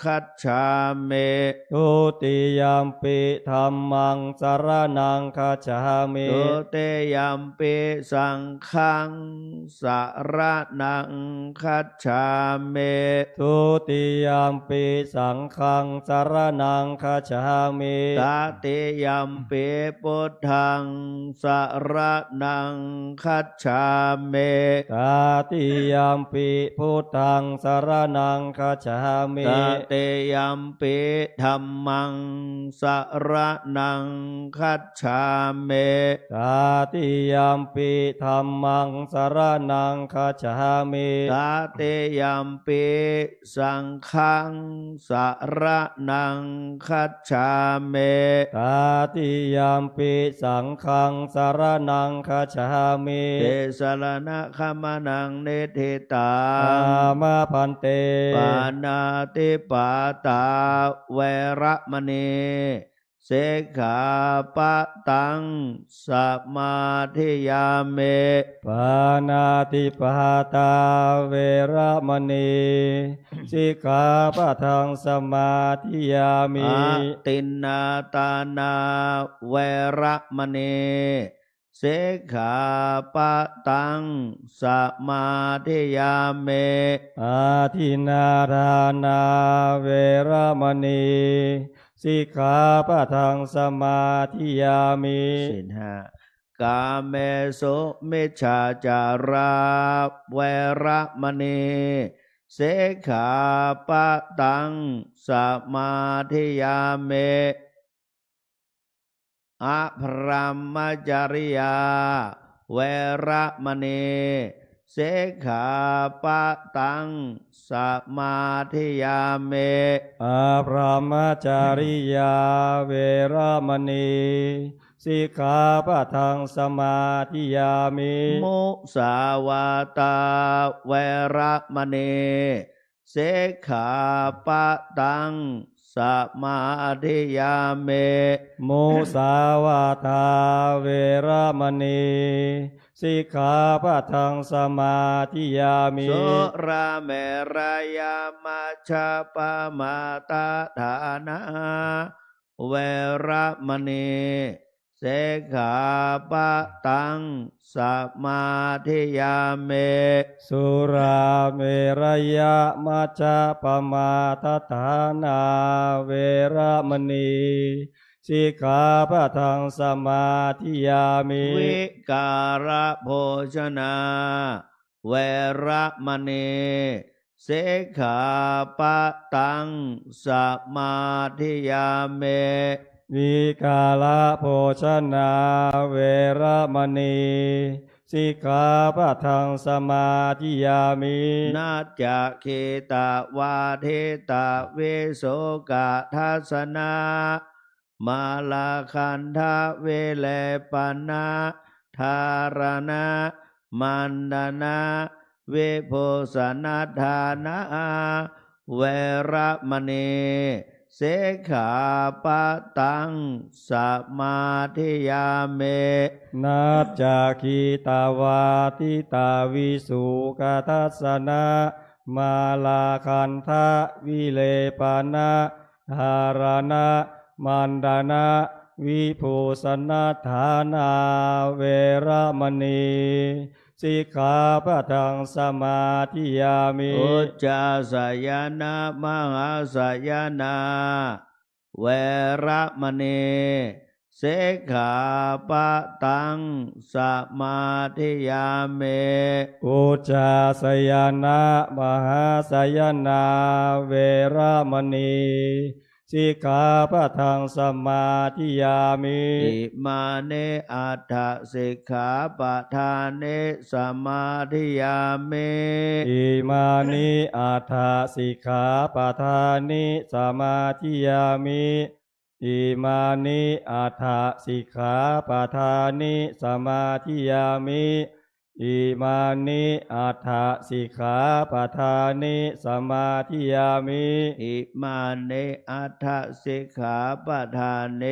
คัจฉามิทุติยัมปิธัมมังสรณังคัจฉามิทุติยัมปิสังฆังสรณังคัจฉามิทุติยัมปิสังฆังสรณังคัจฉามิตติยัมปิพุทธังสรณังคัจฉามิตติยัมปิพุทธังสรณังคัจฉามิตติยัมปิธัมมังสรณังคัจฉามิตติยัมปิธัมมังสรณังคัจฉามิตติยัมปิสังฆังสรณังคัจฉามิตติยัมปิสังฆังสรณังคัจฉามิเตสรณะขมานังเนธิตามาพันเตปานาติปาตาเวระมณีเสขาปะตังสมาธิยามิปานาติปาตาเวระมณีสิกขาปะทังสมาธิยามิตินนาตานาเวระมณีเสขาปะตังสมาธิยามิอาทินาทานาเวระมณีสิกขาปะทังสมาธิยามิศีลห้ากาเมสุมิจฉาจาราเวระมณีเสขาปะตังสมาธิยามิ อภรมจริยาเวระมณีสิกขาปะตังสมาธิยามิ อาพรหมจาริยาเวระมณีสิกขาปะทังสมาธิยามิ มุสาวาตาเวระมณีสิกขาปะตังสมาธิยามิ มุสาวาทาเวระมณีสิกขาปะทังสมาธิยามิ สุราเมรยามัชฌะปมาตฐานาเวระมณีสิกขาปะตังสมาธิยามิ สุราเมรยะมัจจปมาทฐานาเวระมณีสิกขาปะทังสมาธิยามิ วิการะโภชนาเวระมณีสิกขาปะตังสมาธิยามิ วิกาลโภชนาเวระมณีสิกขาปะทังสมาธิยามิ นาจคิตาวาเทตาเวโสกะทัสนามาลาคันทะเวเลปนะธารณะมันดนะเวโพสนัทธานะเวระมณีสิกขาปะตังสมาธิยามิ นาจาคีตาวาทิตาวิสุกทัสสนะมาลาคันทะวิเลปนะธารณะมันดานะวิภูสนัทธานาเวระมณีสิกขาปะทังสมาธิยามิ อุจจาสยนามหาสยนาเวระมณีสิกขาปะตังสมาธิยามิ อุจจาสยนะมหาสยนาเวระมณีสิกขาปะทังสมาธิยามิ อิมาเนอัฏฐสิกขาปะทานเนสมาธิยามิ อิมานิอัฏฐสิกขาปะทานิสมาธิยามิอิมานิอัฏฐสิกขาปะทานิสมาธิยามิอิมานิอัฏฐสิกขาปะทานิสมาธิยามิ อิมาเนอัฏฐสิกขาปะทานเน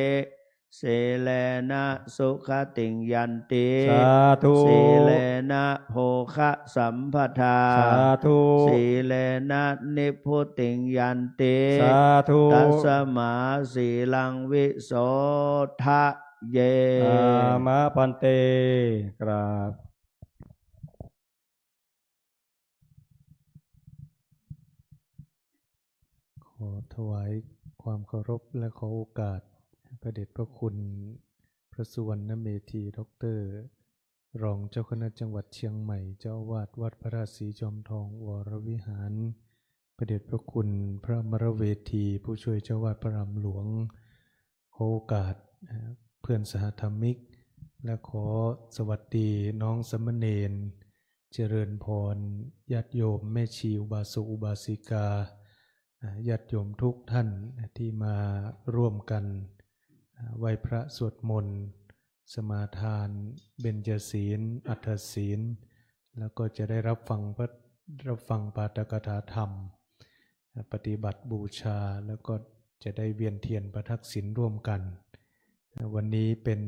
เสเลนะสุขติงยันติ สาธุ สีเลนะโภคะสัมปทา สาธุ สีเลนะนิพพุติงยันติ สาธุ ตัสสมาสีลังวิโสทะเย อามะพันเตกราบ ขอถวายความเคารพและขอโอกาสพระเดชพระคุณพระสุวรรณเมธีดร.รองเจ้าคณะจังหวัดเชียงใหม่เจ้าอาวาสวัดพระราชสีจอมทองวรวิหารพระเดชพระคุณพระมรเวทีผู้ช่วยเจ้าอาวาสพระรามหลวงขอโอกาสเพื่อนสหธรรมิกและขอสวัสดีน้องสามเณรเจริญพรญาติโยมแม่ชีอุบาสกอุบาสิกาญาติโยมทุกท่านที่มาร่วมกันไหว้พระสวดมนต์สมาทานเบญจศีลอัฏฐศีลแล้วก็จะได้รับฟังปาฐกถาธรรมปฏิบัติบูชาแล้วก็จะได้เวียนเทียนประทักษิณร่วมกันวันนี้เป็น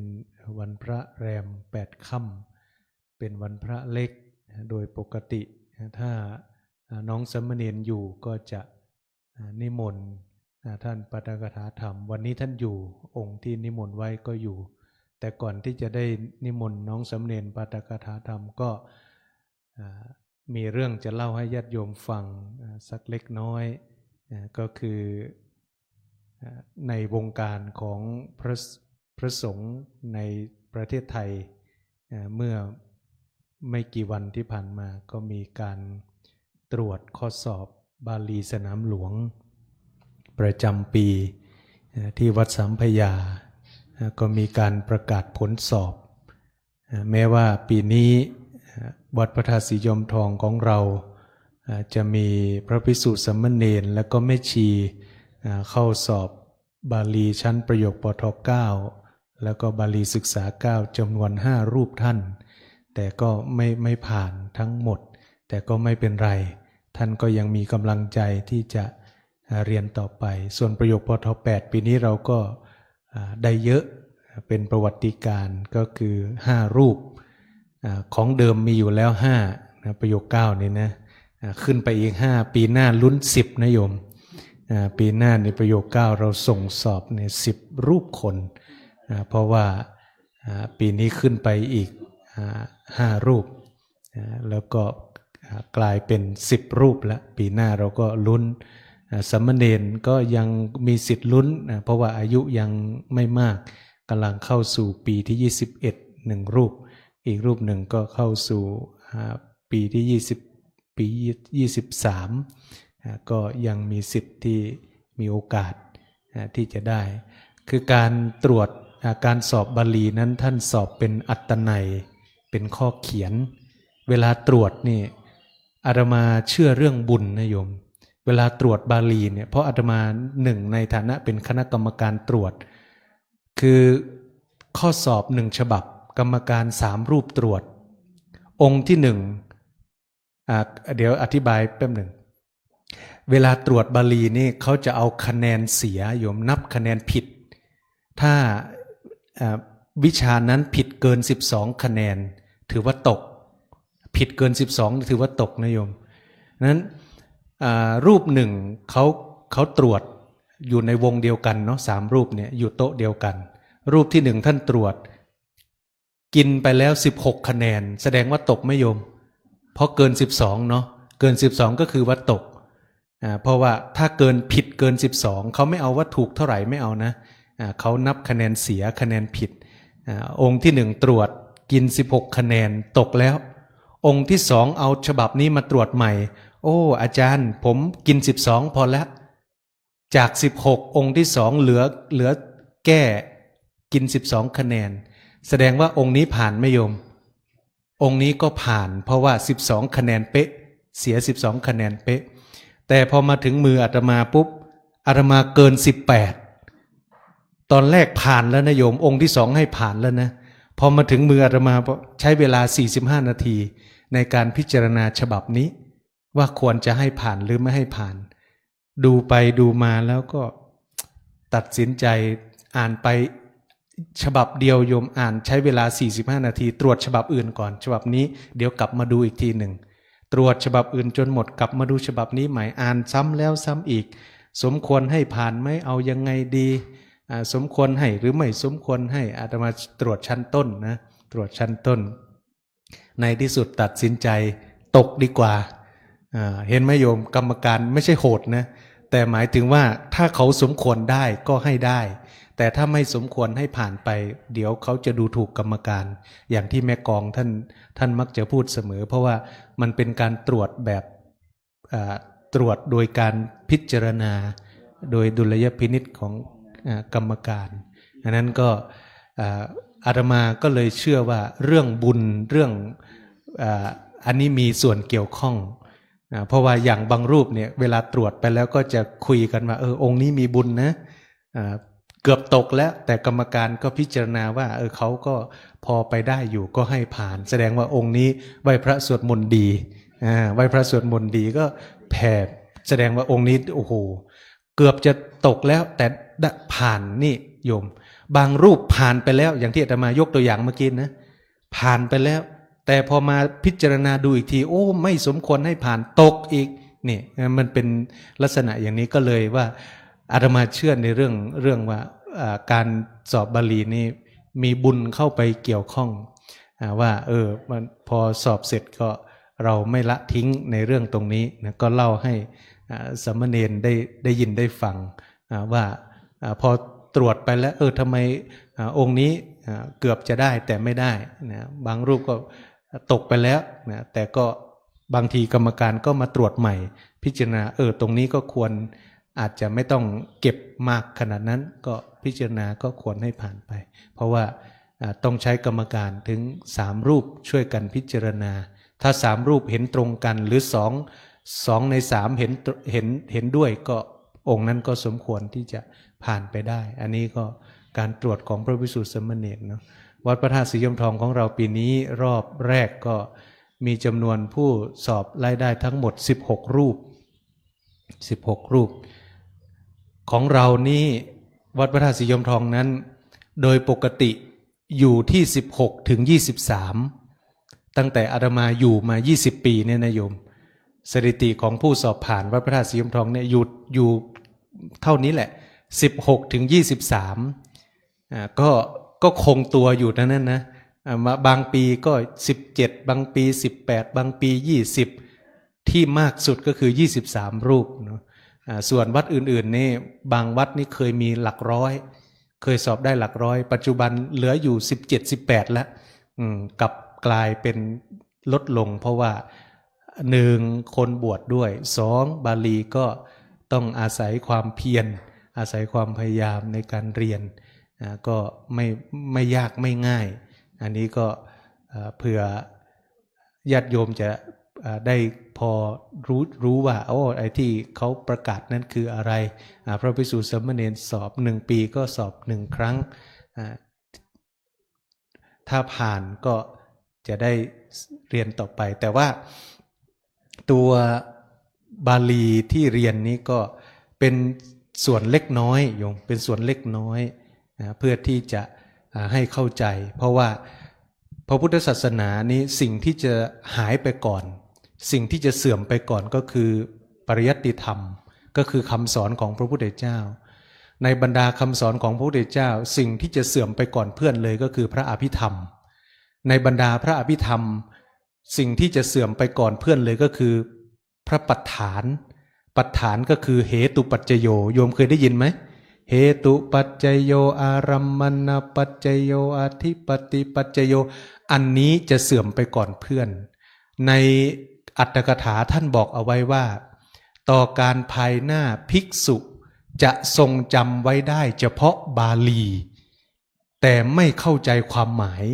วันพระแรม8 ค่ำเป็นวันพระเล็กโดยปกติถ้าน้องสามเณรอยู่ก็จะนิมนต์ท่านปาฐกถาธรรมวันนี้ท่านอยู่องค์ที่นิมนต์ไว้ก็อยู่แต่ก่อนที่จะได้นิมนต์น้องสามเณรปาฐกถาธรรมก็มีเรื่องจะเล่าให้ญาติโยมฟังสักเล็กน้อยก็คือในวงการของพระสงฆ์ในประเทศไทยเมื่อไม่กี่วันที่ผ่านมาก็มีการตรวจข้อสอบบาลีสนามหลวงประจำปีที่วัดสามพระยา ก็มีการประกาศผลสอบแม้ว่าปีนี้วัดพระธาตุสียมทองของเราจะมีพระภิกษุสามเณรและก็แม่ชีเข้าสอบบาลีชั้นประโยคปท9แล้วก็บาลีศึกษา9จำนวน5รูปท่านแต่ก็ไม่ผ่านทั้งหมดแต่ก็ไม่เป็นไรท่านก็ยังมีกำลังใจที่จะเรียนต่อไปส่วนประโยคปท8ปีนี้เราก็ได้เยอะเป็นประวัติการณ์ก็คือ5รูปของเดิมมีอยู่แล้ว5นะประโยค9นี่นะขึ้นไปอีก5ปีหน้าลุ้น10นะโยมปีหน้าในประโยค9เราส่งสอบใน10รูปคนเพราะว่าปีนี้ขึ้นไปอีก5รูปแล้วก็กลายเป็น10รูปแล้วปีหน้าเราก็ลุ้นสามเณรก็ยังมีสิทธิ์ลุ้นเพราะว่าอายุยังไม่มากกำลังเข้าสู่ปีที่21 1รูปอีกรูปหนึ่งก็เข้าสู่ปีที่20ปี23ก็ยังมีสิทธิ์ที่มีโอกาสที่จะได้คือการตรวจการสอบบาลีนั้นท่านสอบเป็นอัตนัยเป็นข้อเขียนเวลาตรวจนี่อาตมาเชื่อเรื่องบุญนะโยมเวลาตรวจบาลีเนี่ยเพราะอาตมาหนึ่งในฐานะเป็นคณะกรรมการตรวจคือข้อสอบ1ฉบับกรรมการ3รูปตรวจองค์ที่1เดี๋ยวอธิบายแป๊บหนึ่งเวลาตรวจบาลีนี่เขาจะเอาคะแนนเสียโยมนับคะแนนผิดถ้าวิชานั้นผิดเกิน12คะแนนถือว่าตกผิดเกิน12ถือว่าตกนะโยมนั้นรูปหนึ่งเขาตรวจอยู่ในวงเดียวกันเนาะ3รูปเนี่ยอยู่โต๊ะเดียวกันรูปที่1ท่านตรวจกินไปแล้ว16คะแนนแสดงว่าตกไหมโยมเพราะเกิน12เนาะเกิน12ก็คือว่าตกเพราะว่าถ้าเกินผิดเกิน12เขาไม่เอาว่าถูกเท่าไหร่ไม่เอานะเขานับคะแนนเสียคะแนนผิดองค์ที่1ตรวจกิน16คะแนนตกแล้วองค์ที่2เอาฉบับนี้มาตรวจใหม่โอ้อาจารย์ผมกิน12พอแล้วจาก16องค์ที่2เหลือแก้กิน12คะแนนแสดงว่าองค์นี้ผ่านไหมโยมองค์นี้ก็ผ่านเพราะว่า12คะแนนเป๊ะเสีย12คะแนนเป๊ะแต่พอมาถึงมืออาตมาปุ๊บอาตมาเกิน18ตอนแรกผ่านแล้วนะโยมองค์ที่2ให้ผ่านแล้วนะพอมาถึงมืออาตมาใช้เวลา45นาทีในการพิจารณาฉบับนี้ว่าควรจะให้ผ่านหรือไม่ให้ผ่านดูไปดูมาแล้วก็ตัดสินใจอ่านไปฉบับเดียวโยมอ่านใช้เวลา45นาทีตรวจฉบับอื่นก่อนฉบับนี้เดี๋ยวกลับมาดูอีกทีหนึ่งตรวจฉบับอื่นจนหมดกลับมาดูฉบับนี้ใหม่อ่านซ้ำแล้วซ้ำอีกสมควรให้ผ่านไหมเอายังไงดีสมควรให้หรือไม่สมควรให้อาตมาตรวจชั้นต้นนะตรวจชั้นต้นในที่สุดตัดสินใจตกดีกว่าเห็นไหมโยมกรรมการไม่ใช่โหดนะแต่หมายถึงว่าถ้าเขาสมควรได้ก็ให้ได้แต่ถ้าไม่สมควรให้ผ่านไปเดี๋ยวเขาจะดูถูกกรรมการอย่างที่แม่กองท่านมักจะพูดเสมอเพราะว่ามันเป็นการตรวจแบบตรวจโดยการพิจารณาโดยดุลยพินิจของกรรมการอันนั้นก็อาตมาก็เลยเชื่อว่าเรื่องบุญเรื่องอันนี้มีส่วนเกี่ยวข้องเพราะว่าอย่างบางรูปเนี่ยเวลาตรวจไปแล้วก็จะคุยกันว่าองค์นี้มีบุญนะเกือบตกแล้วแต่กรรมการก็พิจารณาว่าเขาก็พอไปได้อยู่ก็ให้ผ่านแสดงว่าองค์นี้ไหว้พระสวดมนต์ดีไหว้พระสวดมนต์ดีก็แผ่แสดงว่าองค์นี้โอ้โหเกือบจะตกแล้วแต่ผ่านนี่โยมบางรูปผ่านไปแล้วอย่างที่อาตมายกตัวอย่างเมื่อกี้นะผ่านไปแล้วแต่พอมาพิจารณาดูอีกทีโอ้ไม่สมควรให้ผ่านตกอีกนี่มันเป็นลักษณะอย่างนี้ก็เลยว่าอาตมาเชื่อในเรื่องว่าการสอบบาลีนี่มีบุญเข้าไปเกี่ยวข้องว่ามันพอสอบเสร็จก็เราไม่ละทิ้งในเรื่องตรงนี้นะก็เล่าให้สามเณรได้ยินได้ฟังว่าพอตรวจไปแล้วทำไมองค์นี้เกือบจะได้แต่ไม่ได้นะบางรูปก็ตกไปแล้วนะแต่ก็บางทีกรรมการก็มาตรวจใหม่พิจารณาตรงนี้ก็ควร อาจจะไม่ต้องเก็บมากขนาดนั้นก็พิจารณาก็ควรให้ผ่านไปเพราะว่าต้องใช้กรรมการถึง3รูปช่วยกันพิจารณาถ้า3รูปเห็นตรงกันหรือ2ใน3เห็นด้วยก็องค์นั้นก็สมควรที่จะผ่านไปได้อันนี้ก็การตรวจของพระภิกษุสามเณรเนาะวัดพระธาตุสียมทองของเราปีนี้รอบแรกก็มีจำนวนผู้สอบรายได้ทั้งหมด16รูปของเรานี้วัดพระธาตุสียมทองนั้นโดยปกติอยู่ที่16ถึง23ตั้งแต่อาตมาอยู่มา20ปีเนี่ยนะโยมสถิติของผู้สอบผ่านวัดพระธาตุสียมทองเนี่ยอยู่เท่านี้แหละ16ถึง23ก็คงตัวอยู่นั้นนะบางปีก็17บางปี18บางปี20ที่มากสุดก็คือ23รูปเนาะส่วนวัดอื่นๆนี่บางวัดนี่เคยมีหลักร้อยเคยสอบได้หลักร้อยปัจจุบันเหลืออยู่17-18แล้วกลับกลายเป็นลดลงเพราะว่า1คนบวชด้วย2บาลีก็ต้องอาศัยความเพียรอาศัยความพยายามในการเรียนก็ไม่ยากไม่ง่ายอันนี้ก็เผื่อญาติโยมจะได้พอรู้ว่าไอ้ที่เขาประกาศนั้นคืออะไรพระภิกษุสามเณรสอบ1ปีก็สอบ1ครั้งถ้าผ่านก็จะได้เรียนต่อไปแต่ว่าตัวบาลีที่เรียนนี้ก็เป็นส่วนเล็กน้อยโยมเป็นส่วนเล็กน้อยเพื่อที่จะให้เข้าใจเพราะว่าพระพุทธศาสนานี้สิ่งที่จะหายไปก่อนสิ่งที่จะเสื่อมไปก่อนก็คือปริยัติธรรมก็คือคำสอนของพระพุทธเจ้าในบรรดาคำสอนของพระพุทธเจ้าสิ่งที่จะเสื่อมไปก่อนเพื่อนเลยก็คือพระอภิธรรมในบรรดาพระอภิธรรมสิ่งที่จะเสื่อมไปก่อนเพื่อนเลยก็คือพระปัฏฐานก็คือเหตุปัจจโยโยมเคยได้ยินไหมเหตุปัจจโยอารัมมณปัจจโยอธิปติปัจจโยอันนี้จะเสื่อมไปก่อนเพื่อนในอัตถกถาท่านบอกเอาไว้ว่าต่อการภายหน้าภิกษุจะทรงจำไว้ได้เฉพาะบาลีแต่ไม่เข้าใจความหมาย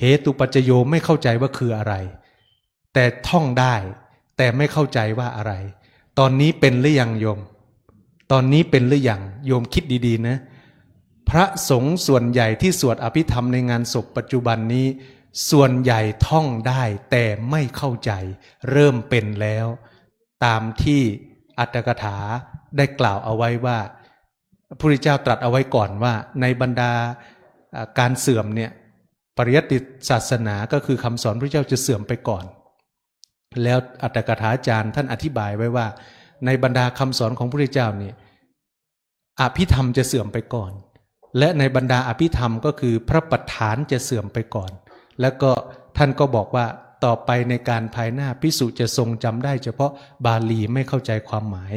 เหตุปัจจโยไม่เข้าใจว่าคืออะไรแต่ท่องได้แต่ไม่เข้าใจว่าอะไรตอนนี้เป็นหรือยังโยมตอนนี้เป็นหรือยังโยมคิดดีๆนะพระสงฆ์ส่วนใหญ่ที่สวดอภิธรรมในงานศพปัจจุบันนี้ส่วนใหญ่ท่องได้แต่ไม่เข้าใจเริ่มเป็นแล้วตามที่อัตถกถาได้กล่าวเอาไว้ว่าพระพุทธเจ้าตรัสเอาไว้ก่อนว่าในบรรดาการเสื่อมเนี่ยปริยัติศาสนาก็คือคำสอนพระเจ้าจะเสื่อมไปก่อนแล้วอัตถกถาจารย์ท่านอธิบายไว้ว่าในบรรดาคำสอนของพระพุทธเจ้านี่อภิธรรมจะเสื่อมไปก่อนและในบรรดาอภิธรรมก็คือพระปัฏฐานจะเสื่อมไปก่อนแล้วก็ท่านก็บอกว่าต่อไปในการภายหน้าภิกษุจะทรงจำได้เฉพาะบาลีไม่เข้าใจความหมาย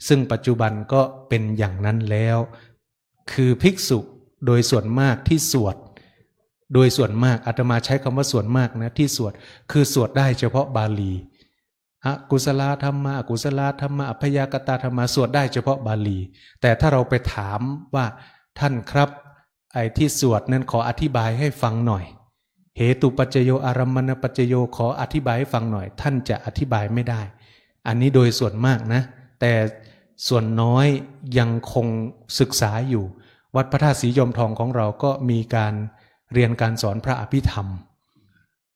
ซึ่งปัจจุบันก็เป็นอย่างนั้นแล้วคือภิกษุโดยส่วนมากที่สวดโดยส่วนมากอาตมาใช้คำว่าส่วนมากนะที่สวดคือสวดได้เฉพาะบาลีอกุศลธรรมะอกุศลธรรมะอัพยากตธรรมะสวดได้เฉพาะบาลีแต่ถ้าเราไปถามว่าท่านครับไอ้ที่สวดนั้นขออธิบายให้ฟังหน่อยเหตุปัจจโยอารัมมณปัจจโยขออธิบายให้ฟังหน่อยท่านจะอธิบายไม่ได้อันนี้โดยส่วนมากนะแต่ส่วนน้อยยังคงศึกษาอยู่วัดพระธาตุสียมทองของเราก็มีการเรียนการสอนพระอภิธรรม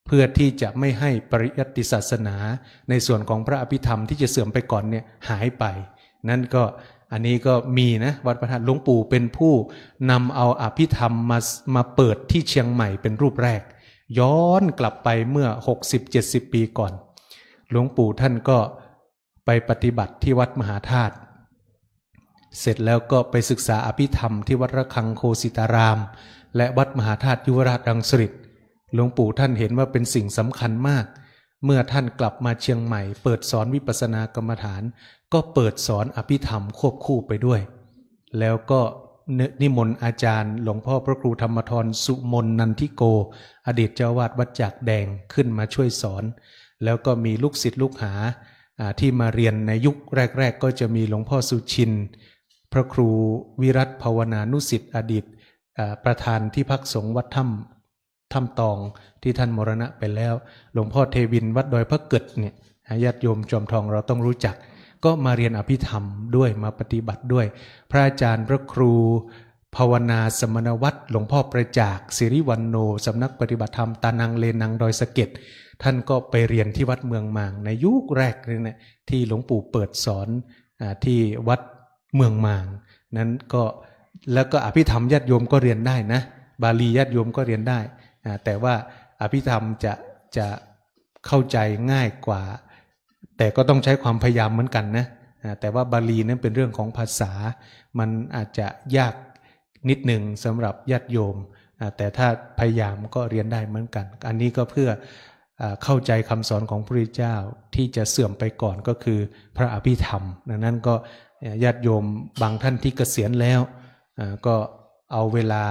เพื่อที่จะไม่ให้ปริยัติศาสนาในส่วนของพระอภิธรรมที่จะเสื่อมไปก่อนเนี่ยหายไปนั่นก็อันนี้ก็มีนะวัดพระธาตุหลวงปู่เป็นผู้นำเอาอภิธรรมมาเปิดที่เชียงใหม่เป็นรูปแรกย้อนกลับไปเมื่อ 60-70 ปีก่อนหลวงปู่ท่านก็ไปปฏิบัติที่วัดมหาธาตุเสร็จแล้วก็ไปศึกษาอภิธรรมที่วัดระฆังโคสิตารามและวัดมหาธาตุยุวราชรังสิตหลวงปู่ท่านเห็นว่าเป็นสิ่งสำคัญมากเมื่อท่านกลับมาเชียงใหม่เปิดสอนวิปัสสนากรรมฐานก็เปิดสอนอภิธรรมควบคู่ไปด้วยแล้วก็นิมนต์อาจารย์หลวงพ่อพระครูธรรมธรสุมนนันทิโกอดีตเจ้าวาดวัดจากแดงขึ้นมาช่วยสอนแล้วก็มีลูกศิษย์ลูกหา ที่มาเรียนในยุคแรกๆก็จะมีหลวงพ่อสุชินพระครูวิรัตภาวนานุสิทธิ์อดีตประธานที่พักสงฆ์วัดถ้ำตองที่ท่านมรณะไปแล้วหลวงพ่อเทวินวัดดอยพระเกิดเนี่ยญาติโยมจอมทองเราต้องรู้จักก็มาเรียนอภิธรรมด้วยมาปฏิบัติด้วยพระอาจารย์พระครูภาวนาสมณวัตรหลวงพ่อประจักษ์สิริวันโนสำนักปฏิบัติธรรมตานังเลนังดอยสะเก็ดท่านก็ไปเรียนที่วัดเมืองมางในยุคแรกเลยนะที่หลวงปู่เปิดสอนที่วัดเมืองมางนั้นก็แล้วก็อภิธรรมญาติโยมก็เรียนได้นะบาลีญาติโยมก็เรียนได้แต่ว่าอภิธรรมจะเข้าใจง่ายกว่าแต่ก็ต้องใช้ความพยายามเหมือนกันนะแต่ว่าบาลีนั้นเป็นเรื่องของภาษามันอาจจะยากนิดหนึ่งสำหรับญาติโยมแต่ถ้าพยายามก็เรียนได้เหมือนกันอันนี้ก็เพื่อเข้าใจคำสอนของพระพุทธเจ้าที่จะเสื่อมไปก่อนก็คือพระอภิธรรมดังนั้นก็ญาติโยมบางท่านที่เกษียณแล้วก็เอาเวลา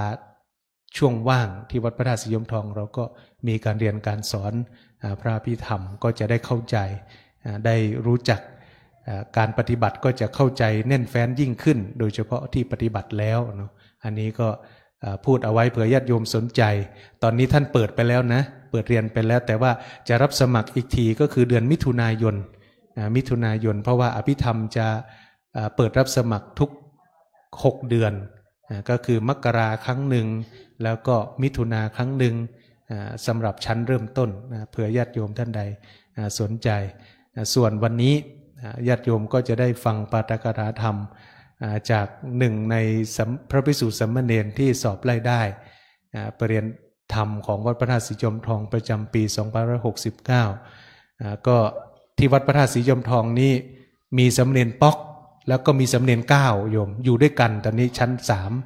ช่วงว่างที่วัดพระธาตุสียมทองเราก็มีการเรียนการสอนพระอภิธรรมก็จะได้เข้าใจได้รู้จักการปฏิบัติก็จะเข้าใจแน่นแฟ้นยิ่งขึ้นโดยเฉพาะที่ปฏิบัติแล้วเนาะอันนี้ก็พูดเอาไว้เผื่อญาติโยมสนใจตอนนี้ท่านเปิดไปแล้วนะเปิดเรียนไปแล้วแต่ว่าจะรับสมัครอีกทีก็คือเดือนมิถุนายนเพราะว่าอภิธรรมจะเปิดรับสมัครทุก6 เดือนก็คือมกราครั้งหนึ่งแล้วก็มิถุนาครั้งหนึ่งสำหรับชั้นเริ่มต้นเผื่อญาติโยมท่านใดสนใจส่วนวันนี้ญาติโยมก็จะได้ฟังปาฐกถาธรรมจากหนึ่งในพระภิกษุสามเณรที่สอบไล่ได้ปรริญญาธรรมของวัดพระธาตุสีจอมทองประจำปี2569ก็ที่วัดพระธาตุสีจอมทองนี้มีสามเณรป๊อกแล้วก็มีสามเณร9โยมอยู่ด้วยกันตอนนี้ชั้น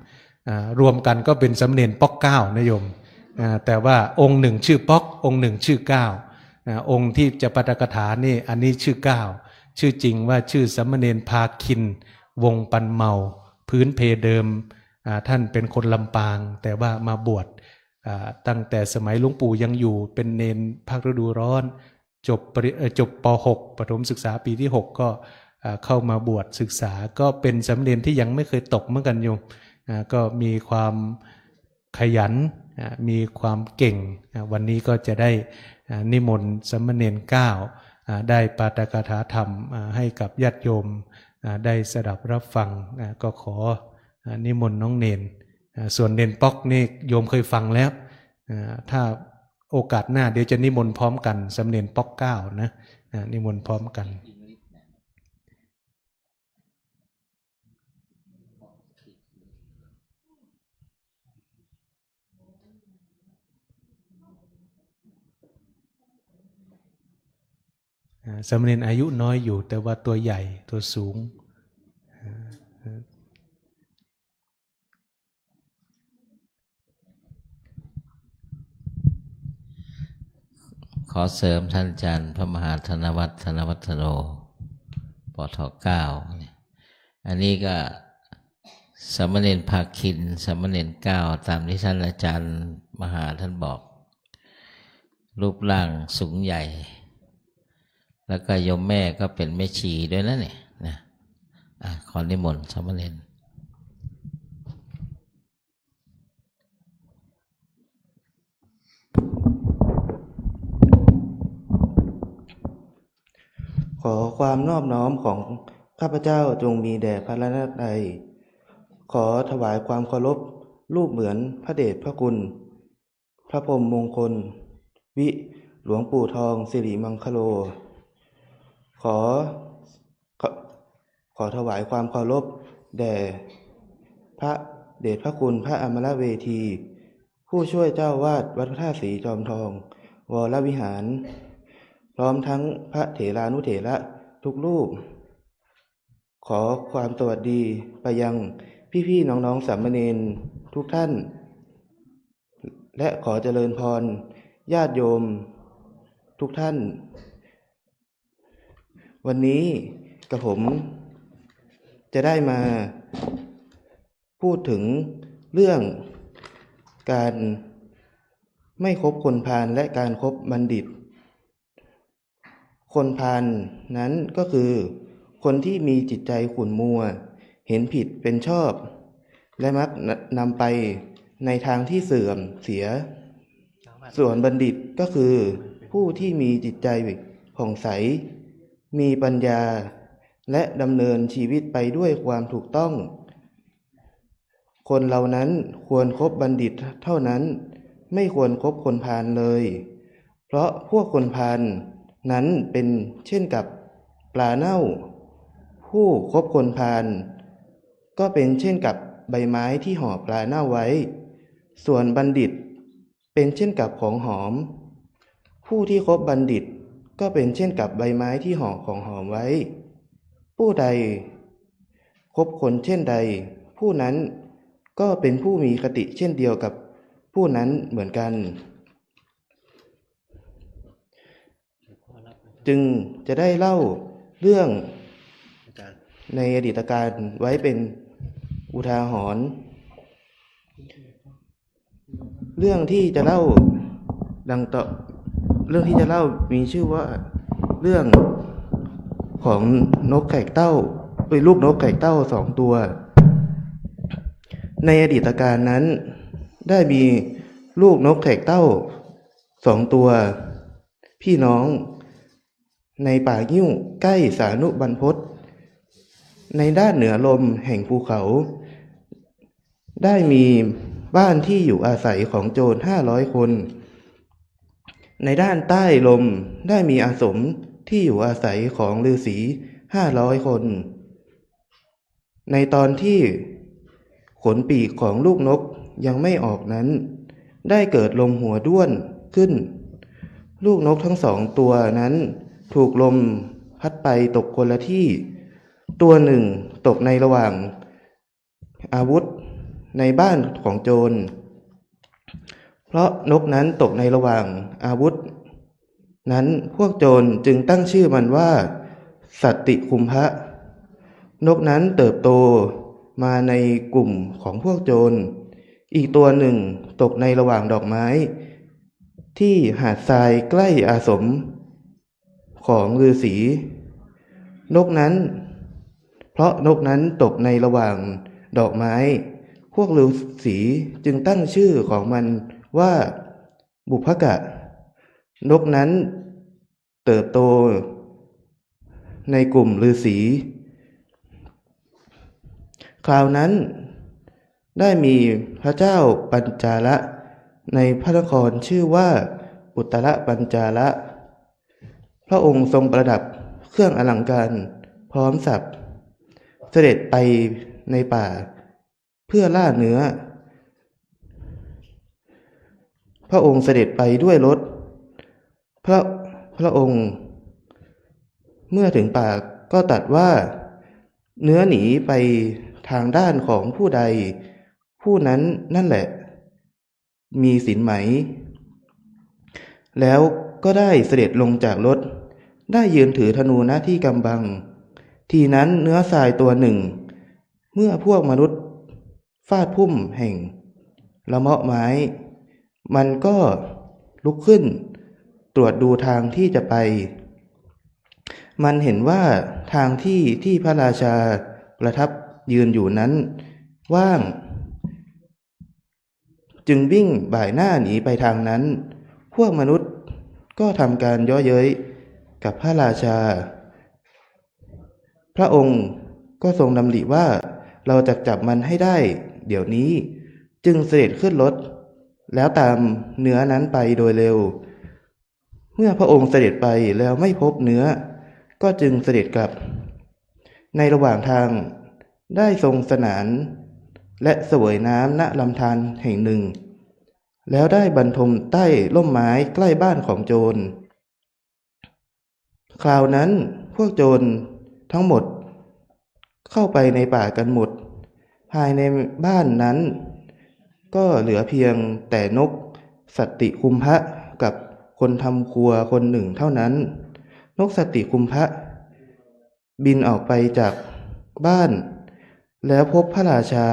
3รวมกันก็เป็นสามเณรป๊อก9นะโยมแต่ว่าองค์หนึ่งชื่อป๊อกองค์หนึ่งชื่อ9องค์ที่จะปาฐกถานี่อันนี้ชื่อ9ชื่อจริงว่าชื่อสามเณรภาคินวงปันเมาพื้นเพเดิมท่านเป็นคนลำปางแต่ว่ามาบวชตั้งแต่สมัยหลวงปู่ยังอยู่เป็นเนนภาคฤดูร้อนจบป.6 ประถมศึกษาปีที่6ก็เข้ามาบวชศึกษาก็เป็นสามเณรที่ยังไม่เคยตกเหมือนกันโยมก็มีความขยันมีความเก่งวันนี้ก็จะได้นิมนต์สามเณร9ได้ปาฐกถาธรรมให้กับญาติโยมได้สดับรับฟังก็ขอนิมนต์น้องเนนส่วนเนนป๊อกนี่โยมเคยฟังแล้วถ้าโอกาสหน้าเดี๋ยวจะนิมนต์พร้อมกันสามเณรป๊อก9นะนิมนต์พร้อมกันสามเณรอายุน้อยอยู่แต่ว่าตัวใหญ่ตัวสูงขอเสริมท่านอาจารย์พระมหาธนวัฒน์ธนวัฒโนปท9อันนี้ก็สามเณรภาคินสามเณร9ตามที่ท่านอาจารย์มหาท่านบอกรูปร่างสูงใหญ่แล้วก็โยมแม่ก็เป็นแม่ชีด้วยนะเนี่ยนะขอนิมนต์สามเณรขอความนอบน้อมของข้าพเจ้าจงมีแด่พระรัตนตรัยขอถวายความเคารพรูปเหมือนพระเดชพระคุณพระพรหมมงคลวิหลวงปู่ทองสิริมังคโลขอถวายความเคารพแด่พระเดชพระคุณพระอมรเวทีผู้ช่วยเจ้าวาดวัดพระธาตุสีจอมทองวรวิหารพร้อมทั้งพระเถรานุเถระทุกรูปขอความสวัสดีไปยังพี่ๆน้องๆสามเณรทุกท่านและขอเจริญพรญาติโยมทุกท่านวันนี้กับผมจะได้มาพูดถึงเรื่องการไม่คบคนพาลและการคบบัณฑิต คนพาลนั้นก็คือคนที่มีจิตใจขุ่นมัวเห็นผิดเป็นชอบและมักนำไปในทางที่เสื่อมเสียส่วนบัณฑิตก็คือผู้ที่มีจิตใจผ่องใสมีปัญญาและดำเนินชีวิตไปด้วยความถูกต้องคนเหล่านั้นควรคบบัณฑิตเท่านั้นไม่ควรคบคนพาลเลยเพราะพวกคนพาลนั้นเป็นเช่นกับปลาเน่าผู้คบคนพาลก็เป็นเช่นกับใบไม้ที่ห่อปลาเน่าไว้ส่วนบัณฑิตเป็นเช่นกับของหอมผู้ที่คบบัณฑิตก็เป็นเช่นกับใบไม้ที่ห่อของหอมไว้ผู้ใดคบคนเช่นใดผู้นั้นก็เป็นผู้มีคติเช่นเดียวกับผู้นั้นเหมือนกันจึงจะได้เล่าเรื่องในอดีตการไว้เป็นอุทาหรณ์เรื่องที่จะเล่ามีชื่อว่าเรื่องของนกไข่เต้าลูกนกไข่เต้า2 ตัวในอดีตการนั้นได้มีลูกนกไข่เต้า2 ตัวพี่น้องในป่างิ้วใกล้สานุบรรพตในด้านเหนือลมแห่งภูเขาได้มีบ้านที่อยู่อาศัยของโจร500 คนในด้านใต้ลมได้มีอาสมที่อยู่อาศัยของฤาษี500 คนในตอนที่ขนปีกของลูกนกยังไม่ออกนั้นได้เกิดลมหัวด้วนขึ้นลูกนกทั้ง2 ตัวนั้นถูกลมพัดไปตกคนละที่ตัวหนึ่งตกในระหว่างอาวุธในบ้านของโจรเพราะนกนั้นตกในระหว่างอาวุธนั้นพวกโจรจึงตั้งชื่อมันว่าสัตติคุมพะนกนั้นเติบโตมาในกลุ่มของพวกโจรอีกตัวหนึ่งตกในระหว่างดอกไม้ที่หาดทรายใกล้อาสมของฤาษีเพราะนกนั้นตกในระหว่างดอกไม้พวกฤาษีจึงตั้งชื่อของมันว่าบุพกะนกนั้นเติบโตในกลุ่มฤาษีคราวนั้นได้มีพระเจ้าปัญจาละในพระนครชื่อว่าอุตรปัญจาละพระองค์ทรงประดับเครื่องอลังการพร้อมสับเสด็จไปในป่าเพื่อล่าเนื้อพระองค์เสด็จไปด้วยรถพระองค์เมื่อถึงป่าก็ตรัสว่าเนื้อหนีไปทางด้านของผู้ใดผู้นั้นนั่นแหละมีศีลไหมแล้วก็ได้เสด็จลงจากรถได้ยืนถือธนูณที่กำบังทีนั้นเนื้อทรายตัวหนึ่งเมื่อพวกมนุษย์ฟาดพุ่มแห่งละเมาะไม้มันก็ลุกขึ้นตรวจดูทางที่จะไปมันเห็นว่าทางที่พระราชาประทับยืนอยู่นั้นว่างจึงวิ่งบ่ายหน้าหนีไปทางนั้นพวกมนุษย์ก็ทำการเย้อเย้ยกับพระราชาพระองค์ก็ทรงดำริว่าเราจะจับมันให้ได้เดี๋ยวนี้จึงเสด็จขึ้นรถแล้วตามเนื้อนั้นไปโดยเร็วเมื่อพระองค์เสด็จไปแล้วไม่พบเนื้อก็จึงเสด็จกลับในระหว่างทางได้ทรงสนานและเสวยน้ำณลำธารแห่งหนึ่งแล้วได้บรรทมใต้ร่มไม้ใกล้บ้านของโจรคราวนั้นพวกโจรทั้งหมดเข้าไปในป่ากันหมดภายในบ้านนั้นก็เหลือเพียงแต่นกสัตติคุมพะกับคนทำครัวคนหนึ่งเท่านั้นนกสัตติคุมพะบินออกไปจากบ้านแล้วพบพระราชา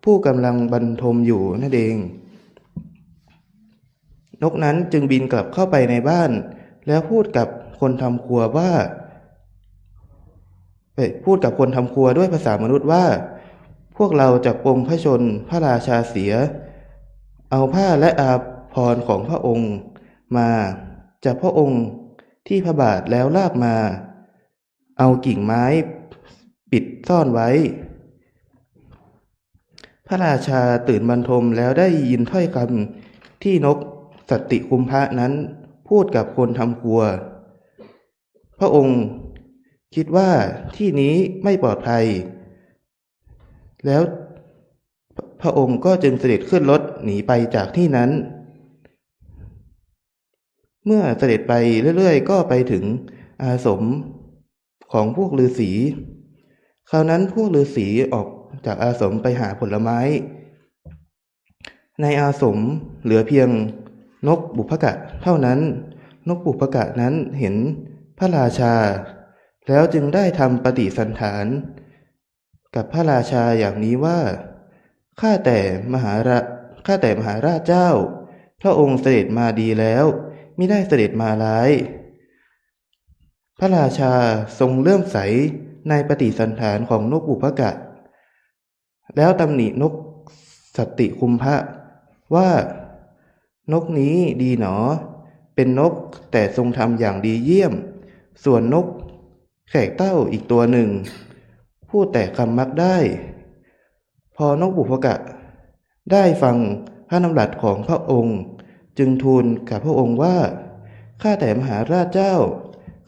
ผู้กำลังบรรทมอยู่นั่นเองนกนั้นจึงบินกลับเข้าไปในบ้านแล้วพูดกับ คนทำครัวว่าพูดกับคนทำครัวด้วยภาษามนุษย์ว่าพวกเราจะปลงพระชนพระราชาเสียเอาผ้าและอาภรณ์ของพระองค์มาจากพระองค์ที่พระบาทแล้วลากมาเอากิ่งไม้ปิดซ่อนไว้พระราชาตื่นบรรทมแล้วได้ยินถ้อยคำที่นกสัตติคุมพะนั้นพูดกับคนทำครัวพระองค์คิดว่าที่นี้ไม่ปลอดภัยแล้วพระองค์ก็จึงเสด็จขึ้นรถหนีไปจากที่นั้นเมื่อเสด็จไปเรื่อยๆก็ไปถึงอาสมของพวกฤาษีคราวนั้นพวกฤาษีออกจากอาสมไปหาผลไม้ในอาสมเหลือเพียงนกบุพกะเท่านั้นนกบุพกะนั้นเห็นพระราชาแล้วจึงได้ทำปฏิสันถานกับพระราชาอย่างนี้ว่าข้าแต่มหาราชเจ้าพระองค์เสด็จมาดีแล้วมิได้เสด็จมาร้ายพระราชาทรงเลื่อมใสในปฏิสันถานของนกบุพกะแล้วตำหนินกสัตติคุมพะว่านกนี้ดีหนอเป็นนกแต่ทรงทำอย่างดีเยี่ยมส่วนนกแขกเต้าอีกตัวหนึ่งพูดแต่คำมักได้พอนกบุพกะได้ฟังพระดำรัสของพระองค์จึงทูลกับพระองค์ว่าข้าแต่มหาราชเจ้า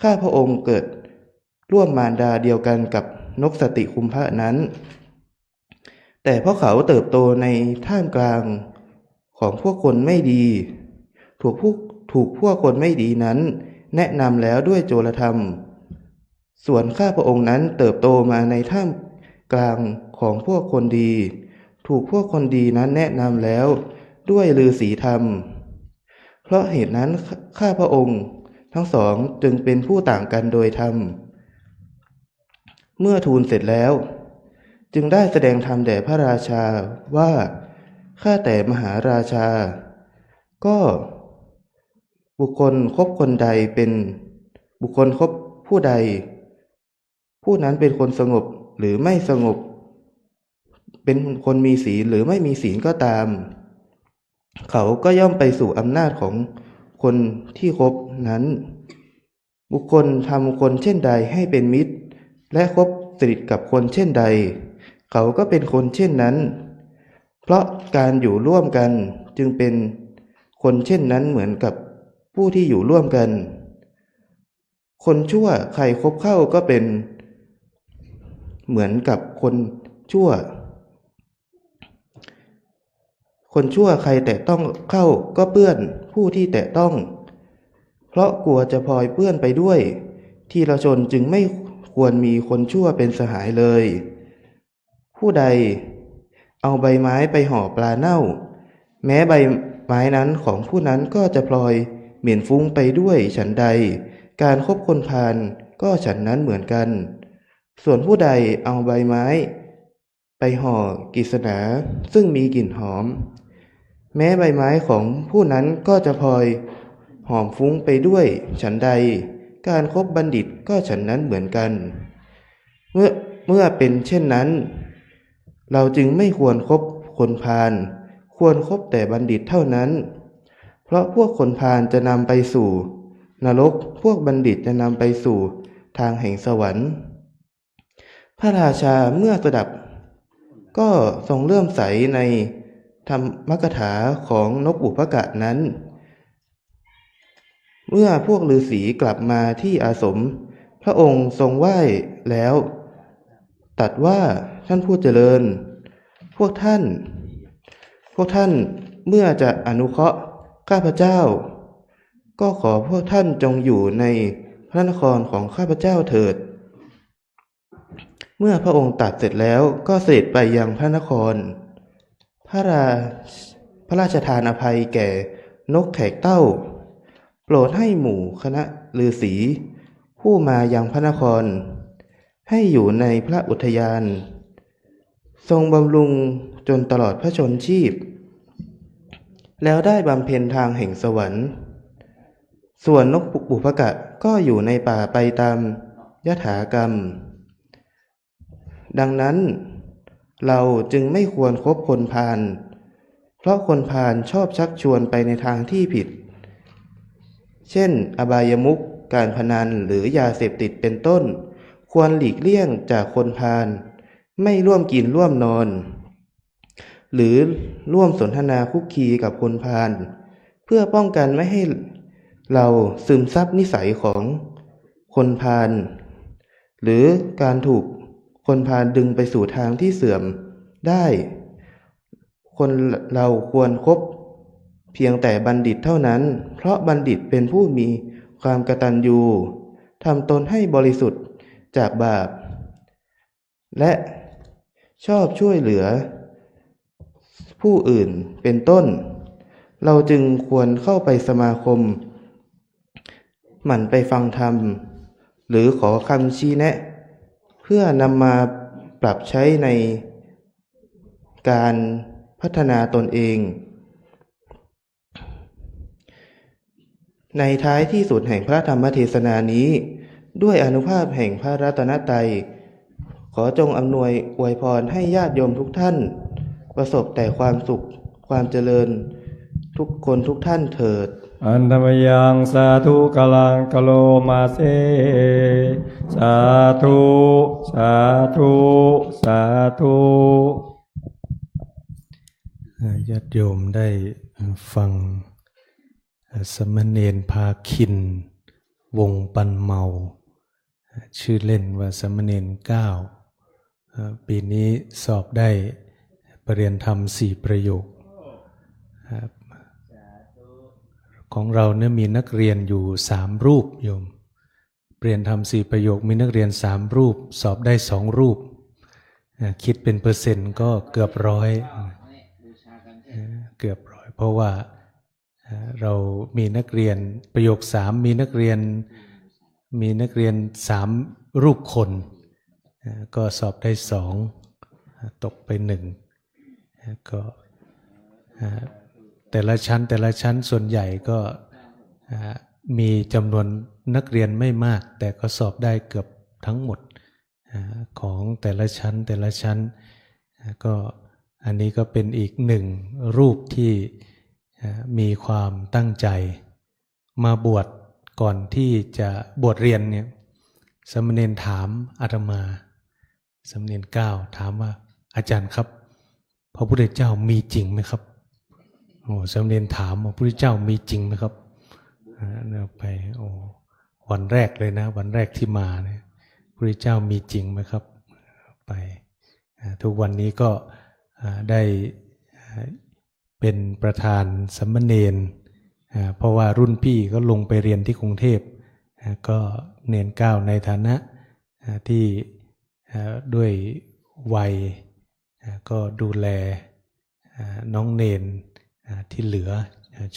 ข้าพระองค์เกิดร่วมมารดาเดียวกันกับนกสัตติคุมพะนั้นแต่เพราะเขาเติบโตในท่ามกลางของพวกคนไม่ดีถูกพวกคนไม่ดีนั้นแนะนำแล้วด้วยโจรธรรมส่วนข้าพระองค์นั้นเติบโตมาในท่ามกลางของพวกคนดีถูกพวกคนดีนั้นแนะนำแล้วด้วยฤาษีธรรมเพราะเหตุนั้นข้าพระองค์ทั้งสองจึงเป็นผู้ต่างกันโดยธรรมเมื่อทูลเสร็จแล้วจึงได้แสดงธรรมแด่พระราชาว่าข้าแต่มหาราชาก็บุคคลคบคนใดเป็นบุคคลคบผู้ใดผู้นั้นเป็นคนสงบหรือไม่สงบเป็นคนมีศีลหรือไม่มีศีลก็ตามเขาก็ย่อมไปสู่อำนาจของคนที่คบนั้นบุคคลทำคนเช่นใดให้เป็นมิตรและคบสนิทกับคนเช่นใดเขาก็เป็นคนเช่นนั้นเพราะการอยู่ร่วมกันจึงเป็นคนเช่นนั้นเหมือนกับผู้ที่อยู่ร่วมกันคนชั่วใครคบเข้าก็เป็นเหมือนกับคนชั่วคนชั่วใครแตะต้องเข้าก็เปื้อนผู้ที่แตะต้องเพราะกลัวจะพลอยเปื้อนไปด้วยทีละชนจึงไม่ควรมีคนชั่วเป็นสหายเลยผู้ใดเอาใบไม้ไปห่อปลาเน่าแม้ใบไม้นั้นของผู้นั้นก็จะพลอยเหม็นฟุ้งไปด้วยฉันใดการคบคนพาลก็ฉันนั้นเหมือนกันส่วนผู้ใดเอาใบไม้ไปห่อกิษณาซึ่งมีกลิ่นหอมแม้ใบไม้ของผู้นั้นก็จะพลอยหอมฟุ้งไปด้วยฉันใดการคบบัณฑิตก็ฉันนั้นเหมือนกันเมื่อเป็นเช่นนั้นเราจึงไม่ควรคบคนพาลควรคบแต่บัณฑิตเท่านั้นเพราะพวกคนพาลจะนำไปสู่นรกพวกบัณฑิตจะนำไปสู่ทางแห่งสวรรค์พระราชาเมื่อสดับก็ทรงเลื่อมใสในธรรมกถาของนกบุพกะนั้นเมื่อพวกฤาษีกลับมาที่อาสมพระองค์ทรงไหว้แล้วตรัสว่าท่านผู้เจริญพวกท่านเมื่อจะอนุเคราะห์ข้าพเจ้าก็ขอพวกท่านจงอยู่ในพระนครของข้าพเจ้าเถิดเมื่อพระองค์ตรัสเสร็จแล้วก็เสด็จไปยังพระนครพระราชทานอภัยแก่นกแขกเต้าโปรดให้หมู่คณะฤาษีผู้มายังพระนครให้อยู่ในพระอุทยานทรงบำรุงจนตลอดพระชนชีพแล้วได้บำเพ็ญทางแห่งสวรรค์ ส่วนนกบุพกะก็อยู่ในป่าไปตามยถากรรม ดังนั้นเราจึงไม่ควรคบคนพาลเพราะคนพาลชอบชักชวนไปในทางที่ผิดเช่นอบายมุขการพนันหรือยาเสพติดเป็นต้นควรหลีกเลี่ยงจากคนพาลไม่ร่วมกินร่วมนอนหรือร่วมสนทนาคุกคีกับคนพาลเพื่อป้องกันไม่ให้เราซึมซับนิสัยของคนพาลหรือการถูกคนพาลดึงไปสู่ทางที่เสื่อมได้คนเราควรคบเพียงแต่บัณฑิตเท่านั้นเพราะบัณฑิตเป็นผู้มีความกตัญญูทำตนให้บริสุทธิ์จากบาปและชอบช่วยเหลือผู้อื่นเป็นต้นเราจึงควรเข้าไปสมาคมหมั่นไปฟังธรรมหรือขอคำชี้แนะเพื่อนำมาปรับใช้ในการพัฒนาตนเองในท้ายที่สุดแห่งพระธรรมเทศนานี้ด้วยอานุภาพแห่งพระรัตนตรัยขอจงอำนวยอวยพรให้ญาติโยมทุกท่านประสบแต่ความสุขความเจริญทุกคนทุกท่านเถิดอันธรรมยังสาธุกลังกโลมาเสสาธุสาธุสาธุญาติโยมได้ฟังสมณเณรภาคินวงปันเมาชื่อเล่นว่าสมณเณร9ปีนี้สอบได้ปริญญาธรรม4 ประโยคของเราเนี่ยมีนักเรียนอยู่3 รูปโยมปริญญาธรรม4 ประโยคมีนักเรียน3 รูปสอบได้2 รูปคิดเป็นเปอร์เซ็นต์ก็เกือบ100เพราะว่าเรามีนักเรียนประโยค3มีนักเรียน3 รูปคนก็สอบได้2ตกไป1ก็แต่ละชั้นส่วนใหญ่ก็มีจำนวนนักเรียนไม่มากแต่ก็สอบได้เกือบทั้งหมดของแต่ละชั้นก็อันนี้ก็เป็นอีก1 รูปที่มีความตั้งใจมาบวชก่อนที่จะบวชเรียนเนี่ยสมณเณรถามอาตมาสมณเณร9ถามว่าอาจารย์ครับพระพุทธเจ้ามีจริงไหมครับโอ้สมณเณรถามว่าพระพุทธเจ้ามีจริงไหมครับเนี่ยไปโอ้วันแรกเลยนะวันแรกที่มาเนี่ยพระพุทธเจ้ามีจริงไหมครับไปทุกวันนี้ก็ได้เป็นประธานสมณเณรเพราะว่ารุ่นพี่ก็ลงไปเรียนที่กรุงเทพก็เณร9ในฐานะที่ด้วยวัยก็ดูแลน้องเณรที่เหลือ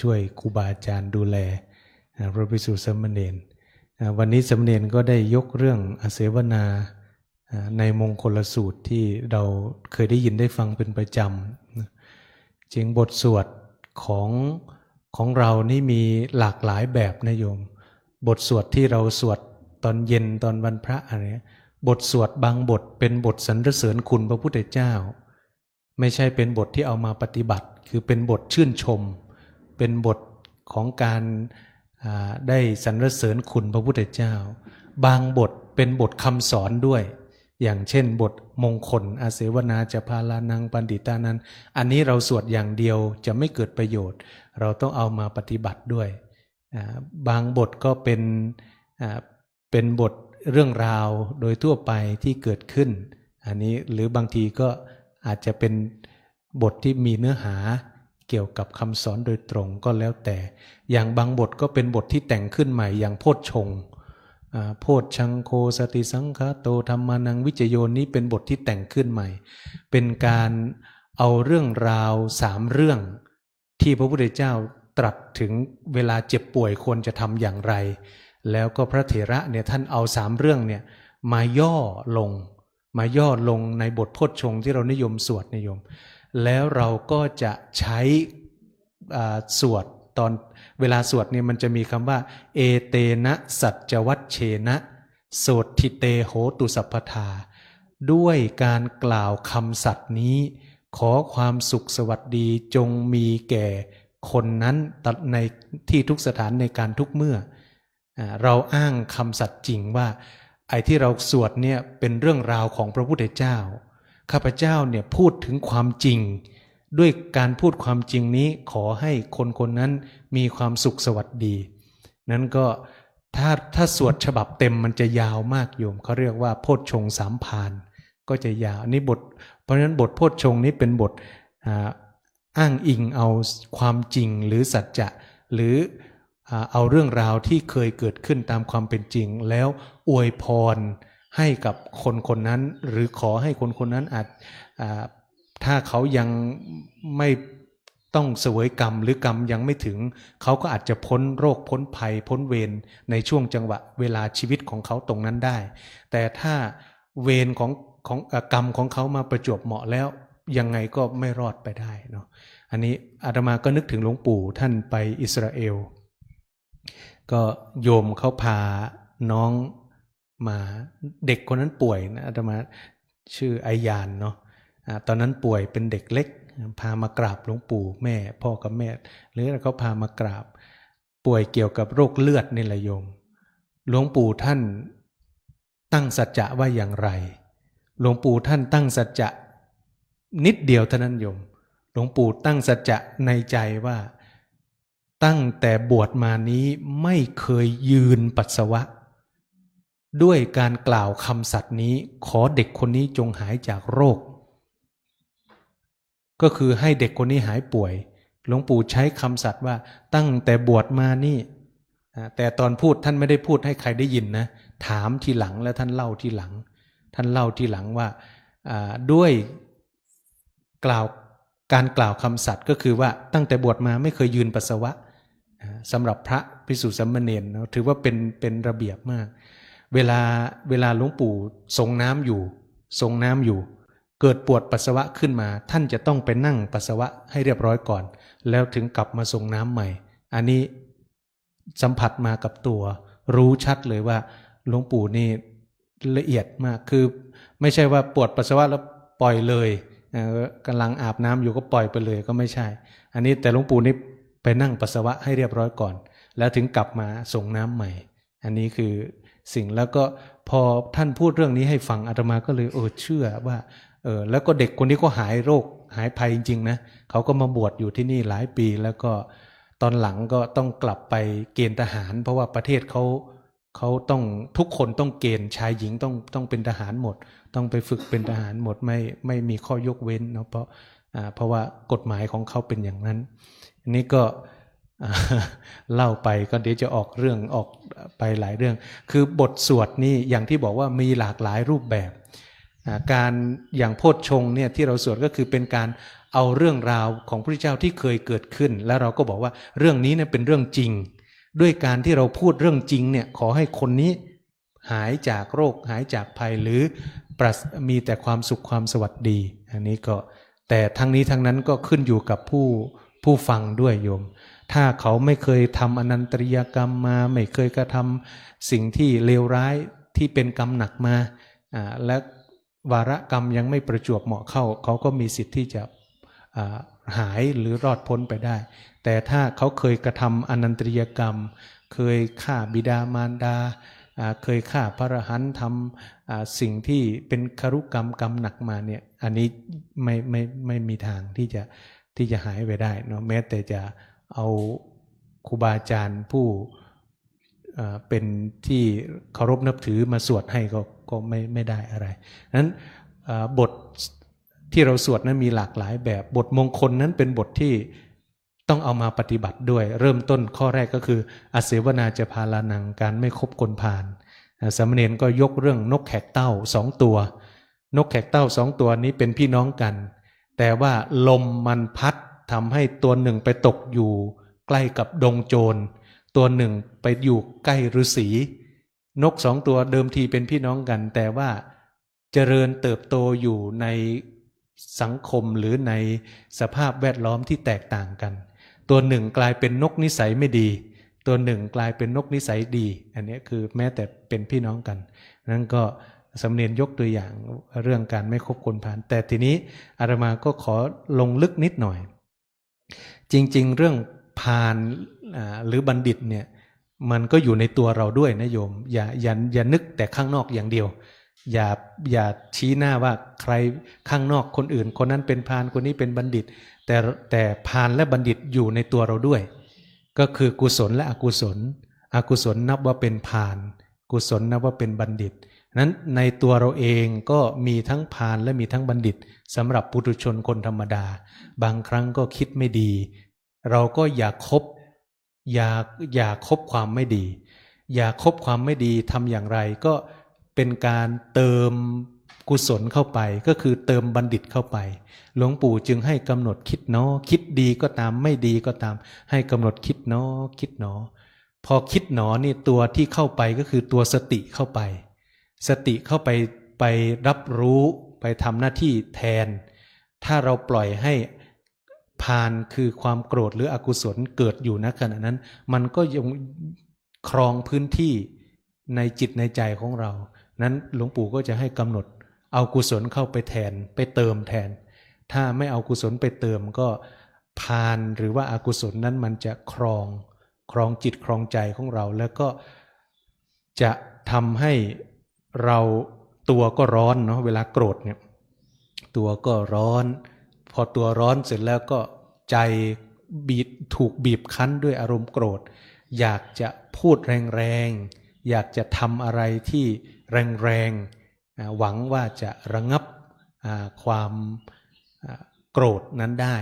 ช่วยครูบาอาจารย์ดูแลพระภิกษุสามเณรวันนี้สามเณรก็ได้ยกเรื่องอาเสวนาในมงคลสูตรที่เราเคยได้ยินได้ฟังเป็นประจำจริงบทสวดของเรานี่มีหลากหลายแบบนะโยมบทสวดที่เราสวดตอนเย็นตอนวันพระอะไรบทสวดบางบทเป็นบทสรรเสริญคุณพระพุทธเจ้าไม่ใช่เป็นบทที่เอามาปฏิบัติคือเป็นบทชื่นชมเป็นบทของการได้สรรเสริญคุณพระพุทธเจ้าบางบทเป็นบทคำสอนด้วยอย่างเช่นบทมงคลอาเสวนาจะพาลานังปันติตานั้นอันนี้เราสวดอย่างเดียวจะไม่เกิดประโยชน์เราต้องเอามาปฏิบัติด้วยบางบทก็เป็นบทเรื่องราวโดยทั่วไปที่เกิดขึ้นอันนี้หรือบางทีก็อาจจะเป็นบทที่มีเนื้อหาเกี่ยวกับคำสอนโดยตรงก็แล้วแต่อย่างบางบทก็เป็นบทที่แต่งขึ้นใหม่อย่างโพชฌงค์โพชฌังโฆสติสังฆโตธัมมานังวิจโยนี้เป็นบทที่แต่งขึ้นใหม่เป็นการเอาเรื่องราว3เรื่องที่พระพุทธเจ้าตรัสถึงเวลาเจ็บป่วยควรจะทำอย่างไรแล้วก็พระเถระเนี่ยท่านเอา3เรื่องเนี่ยมาย่อลงในบทโพชฌงค์ที่เรานิยมสวดนิยมแล้วเราก็จะใช้สวด ตอนเวลาสวดเนี่ยมันจะมีคำว่าเอเตนะสัจวัชเชนะโสทิเตโหตุสัพพทาด้วยการกล่าวคำสัตย์นี้ขอความสุขสวัสดีจงมีแก่คนนั้นในที่ทุกสถานในการทุกเมื่อเราอ้างคำสัตย์จริงว่าไอ้ที่เราสวดเนี่ยเป็นเรื่องราวของพระพุทธเจ้าข้าพเจ้าเนี่ยพูดถึงความจริงด้วยการพูดความจริงนี้ขอให้คนคนนั้นมีความสุขสวัสดีนั้นก็ถ้าสวดฉบับเต็มมันจะยาวมากโยมเขาเรียกว่าโพชฌงค์สามพานก็จะยาวนี่บทเพราะฉะนั้นบทโพชฌงค์นี้เป็นบทอ้างอิงเอาความจริงหรือสัจจะหรือเอาเรื่องราวที่เคยเกิดขึ้นตามความเป็นจริงแล้วอวยพรให้กับคนคนนั้นหรือขอให้คนคนนั้นถ้าเขายังไม่ต้องเสวยกรรมหรือกรรมยังไม่ถึงเขาก็อาจจะพ้นโรคพ้นภัยพ้นเวรในช่วงจังหวะเวลาชีวิตของเขาตรงนั้นได้แต่ถ้าเวรของกรรมของเขามาประจวบเหมาะแล้วยังไงก็ไม่รอดไปได้เนาะอันนี้อาตมาก็นึกถึงหลวงปู่ท่านไปอิสราเอลก็โยมเขาพาน้องมาเด็กคนนั้นป่วยนะอาตมาชื่อไอยานเนาะตอนนั้นป่วยเป็นเด็กเล็กพามากราบหลวงปู่แม่พ่อกับแม่หรือเขาพามากราบป่วยเกี่ยวกับโรคเลือดนี่แหละโยมหลวงปู่ท่านตั้งสัจจะว่าอย่างไรหลวงปู่ท่านตั้งสัจจะนิดเดียวเท่านั้นโยมหลวงปู่ตั้งสัจจะในใจว่าตั้งแต่บวชมานี้ไม่เคยยืนปัสสาวะด้วยการกล่าวคำสัตย์นี้ขอเด็กคนนี้จงหายจากโรคก็คือให้เด็กคนนี้หายป่วยหลวงปู่ใช้คำสัตย์ว่าตั้งแต่บวชมานี่แต่ตอนพูดท่านไม่ได้พูดให้ใครได้ยินนะถามทีหลังแล้วท่านเล่าทีหลังว่าด้วยการกล่าวคำสัตย์ก็คือว่าตั้งแต่บวชมาไม่เคยยืนปัสสาวะสำหรับพระภิกษุสามเณรถือว่าเป็นระเบียบมากเวลาหลวงปู่ทรงน้ำอยู่เกิดปวดปัสสาวะขึ้นมาท่านจะต้องไปนั่งปัสสาวะให้เรียบร้อยก่อนแล้วถึงกลับมาทรงน้ำใหม่อันนี้สัมผัสมากับตัวรู้ชัดเลยว่าหลวงปู่นี่ละเอียดมากคือไม่ใช่ว่าปวดปัสสาวะแล้วปล่อยเลยกำลังอาบน้ำอยู่ก็ปล่อยไปเลยก็ไม่ใช่อันนี้แต่หลวงปู่นี่ไปนั่งปัสสาวะให้เรียบร้อยก่อนแล้วถึงกลับมาส่งน้ำใหม่อันนี้คือสิ่งแล้วก็พอท่านพูดเรื่องนี้ให้ฟังอาตมาก็เลยเชื่อว่าแล้วก็เด็กคนนี้ก็หายโรคหายภัยจริงๆนะเขาก็มาบวชอยู่ที่นี่หลายปีแล้วก็ตอนหลังก็ต้องกลับไปเกณฑ์ทหารเพราะว่าประเทศเขาต้องทุกคนต้องเกณฑ์ชายหญิงต้องเป็นทหารหมดต้องไปฝึกเป็นทหารหมดไม่มีข้อยกเว้นเนาะเพราะว่ากฎหมายของเขาเป็นอย่างนั้นอันนี้ก็เล่าไปก็เดี๋ยวจะออกไปหลายเรื่องคือบทสวดนี่อย่างที่บอกว่ามีหลากหลายรูปแบบการอย่างโพชฌงค์เนี่ยที่เราสวดก็คือเป็นการเอาเรื่องราวของพระพุทธเจ้าที่เคยเกิดขึ้นแล้วเราก็บอกว่าเรื่องนี้เนี่ยเป็นเรื่องจริงด้วยการที่เราพูดเรื่องจริงเนี่ยขอให้คนนี้หายจากโรคหายจากภัยหรือมีแต่ความสุขความสวัสดีอันนี้ก็แต่ทั้งนี้ทั้งนั้นก็ขึ้นอยู่กับผู้ฟังด้วยโยมถ้าเขาไม่เคยทำอนันตริยกรรมมาไม่เคยกระทำสิ่งที่เลวร้ายที่เป็นกรรมหนักมาและวาระกรรมยังไม่ประจวบเหมาะเข้าเขาก็มีสิทธิ์ที่จะหายหรือรอดพ้นไปได้แต่ถ้าเขาเคยกระทำอนันตริยกรรมเคยฆ่าบิดามารดาเคยฆ่าพระอรหันต์ทำสิ่งที่เป็นครุกรรมกรรมหนักมาเนี่ยอันนี้ไม่มีทางที่จะหายไปได้เนาะแม้แต่จะเอาครูบาอาจารย์ผู้เป็นที่เคารพนับถือมาสวดให้ก็ไม่ได้อะไรนั้นบทที่เราสวดนั้นมีหลากหลายแบบบทมงคลนั้นเป็นบทที่ต้องเอามาปฏิบัติด้วยเริ่มต้นข้อแรกก็คืออเสวนาจะพาลานังการไม่คบคนพาลสามเณรก็ยกเรื่องนกแขกเต้า2 ตัวนกแขกเต้า2 ตัวนี้เป็นพี่น้องกันแต่ว่าลมมันพัดทำให้ตัวหนึ่งไปตกอยู่ใกล้กับดงโจรตัวหนึ่งไปอยู่ใกล้ฤาษีนก2 ตัวเดิมทีเป็นพี่น้องกันแต่ว่าเจริญเติบโตอยู่ในสังคมหรือในสภาพแวดล้อมที่แตกต่างกัน ตัวหนึ่งกลายเป็นนกนิสัยไม่ดีตัวหนึ่งกลายเป็นนกนิสัยดีอันนี้คือแม้แต่เป็นพี่น้องกันนั้นก็สำเนียนยกตัวอย่างเรื่องการไม่คบคนพาลแต่ทีนี้อาตมาก็ขอลงลึกนิดหน่อยจริงๆเรื่องพาลหรือบัณฑิตเนี่ยมันก็อยู่ในตัวเราด้วยนะโยมอย่านึกแต่ข้างนอกอย่างเดียวอย่าชี้หน้าว่าใครข้างนอกคนอื่นคนนั้นเป็นพาลคนนี้เป็นบัณฑิตแต่พาลและบัณฑิตอยู่ในตัวเราด้วยก็คือกุศลและอกุศลอกุศลนับว่าเป็นพาลกุศลนับว่าเป็นบัณฑิตนั้นในตัวเราเองก็มีทั้งพาลและมีทั้งบัณฑิตสำหรับปุถุชนคนธรรมดาบางครั้งก็คิดไม่ดีเราก็อย่าคบความไม่ดีอย่าคบความไม่ดีทำอย่างไรก็เป็นการเติมกุศลเข้าไปก็คือเติมบัณฑิตเข้าไปหลวงปู่จึงให้กำหนดคิดเนาะคิดดีก็ตามไม่ดีก็ตามให้กำหนดคิดเนาะคิดเนาะพอคิดหนอนี่ตัวที่เข้าไปก็คือตัวสติเข้าไปสติเข้าไปรับรู้ไปทำหน้าที่แทนถ้าเราปล่อยให้พาลคือความโกรธหรืออกุศลเกิดอยู่ณขณะนั้นมันก็ยังครองพื้นที่ในจิตในใจของเรานั้นหลวงปู่ก็จะให้กำหนดเอากุศลเข้าไปแทนไปเติมแทนถ้าไม่เอากุศลไปเติมก็พาลหรือว่าอากุศลนั้นมันจะครองจิตครองใจของเราแล้วก็จะทำให้เราตัวก็ร้อนเนาะเวลาโกรธเนี่ยตัวก็ร้อนพอตัวร้อนเสร็จแล้วก็ใจถูกบีบคั้นด้วยอารมณ์โกรธอยากจะพูดแรงๆอยากจะทำอะไรที่แรงๆหวังว่าจะระงับความโกรธนั้นได้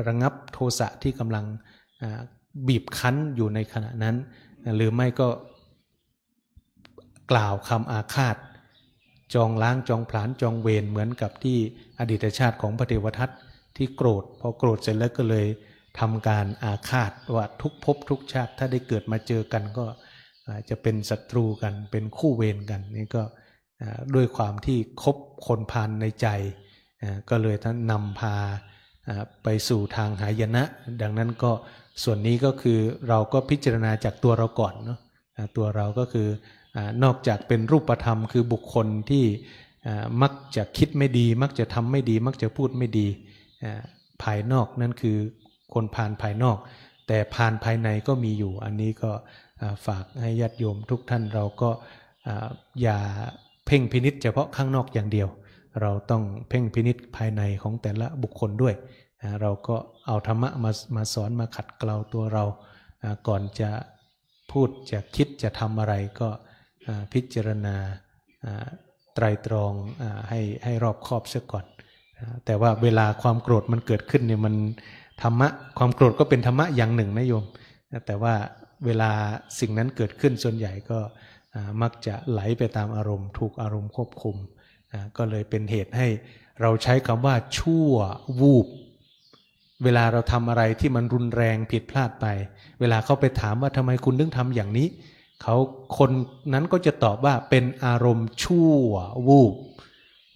ระงับโทสะที่กำลังบีบคั้นอยู่ในขณะนั้นหรือไม่ก็กล่าวคำอาฆาตจองล้างจองผลาญจองเวรเหมือนกับที่อดีตชาติของพระเทวทัตที่โกรธพอโกรธเสร็จแล้วก็เลยทำการอาฆาตว่าทุกภพทุกชาติถ้าได้เกิดมาเจอกันก็จะเป็นศัตรูกันเป็นคู่เวรกันนี่ก็ด้วยความที่คบคนพาลในใจก็เลยท่านนำพาไปสู่ทางหายนะดังนั้นก็ส่วนนี้ก็คือเราก็พิจารณาจากตัวเราก่อนเนาะตัวเราก็คือนอกจากเป็นรูปธรรมคือบุคคลที่มักจะคิดไม่ดีมักจะทำไม่ดีมักจะพูดไม่ดีภายนอกนั่นคือคนพาลภายนอกแต่พาลภายในก็มีอยู่อันนี้ก็ฝากให้ญาติโยมทุกท่านเราก็อย่าเพ่งพินิจเฉพาะข้างนอกอย่างเดียวเราต้องเพ่งพินิจภายในของแต่ละบุคคลด้วยเราก็เอาธรรมะมาสอนมาขัดเกลาตัวเราก่อนจะพูดจะคิดจะทำอะไรก็พิจารณาไตรตรองให้รอบคอบเสียก่อนแต่ว่าเวลาความโกรธมันเกิดขึ้นเนี่ยมันธรรมะความโกรธก็เป็นธรรมะอย่างหนึ่งนะโยมแต่ว่าเวลาสิ่งนั้นเกิดขึ้นส่วนใหญ่ก็มักจะไหลไปตามอารมณ์ถูกอารมณ์ควบคุมก็เลยเป็นเหตุให้เราใช้คำว่าชั่ววูบเวลาเราทำอะไรที่มันรุนแรงผิดพลาดไปเวลาเขาไปถามว่าทำไมคุณถึงทำอย่างนี้คนนั้นก็จะตอบว่าเป็นอารมณ์ชั่ววูบ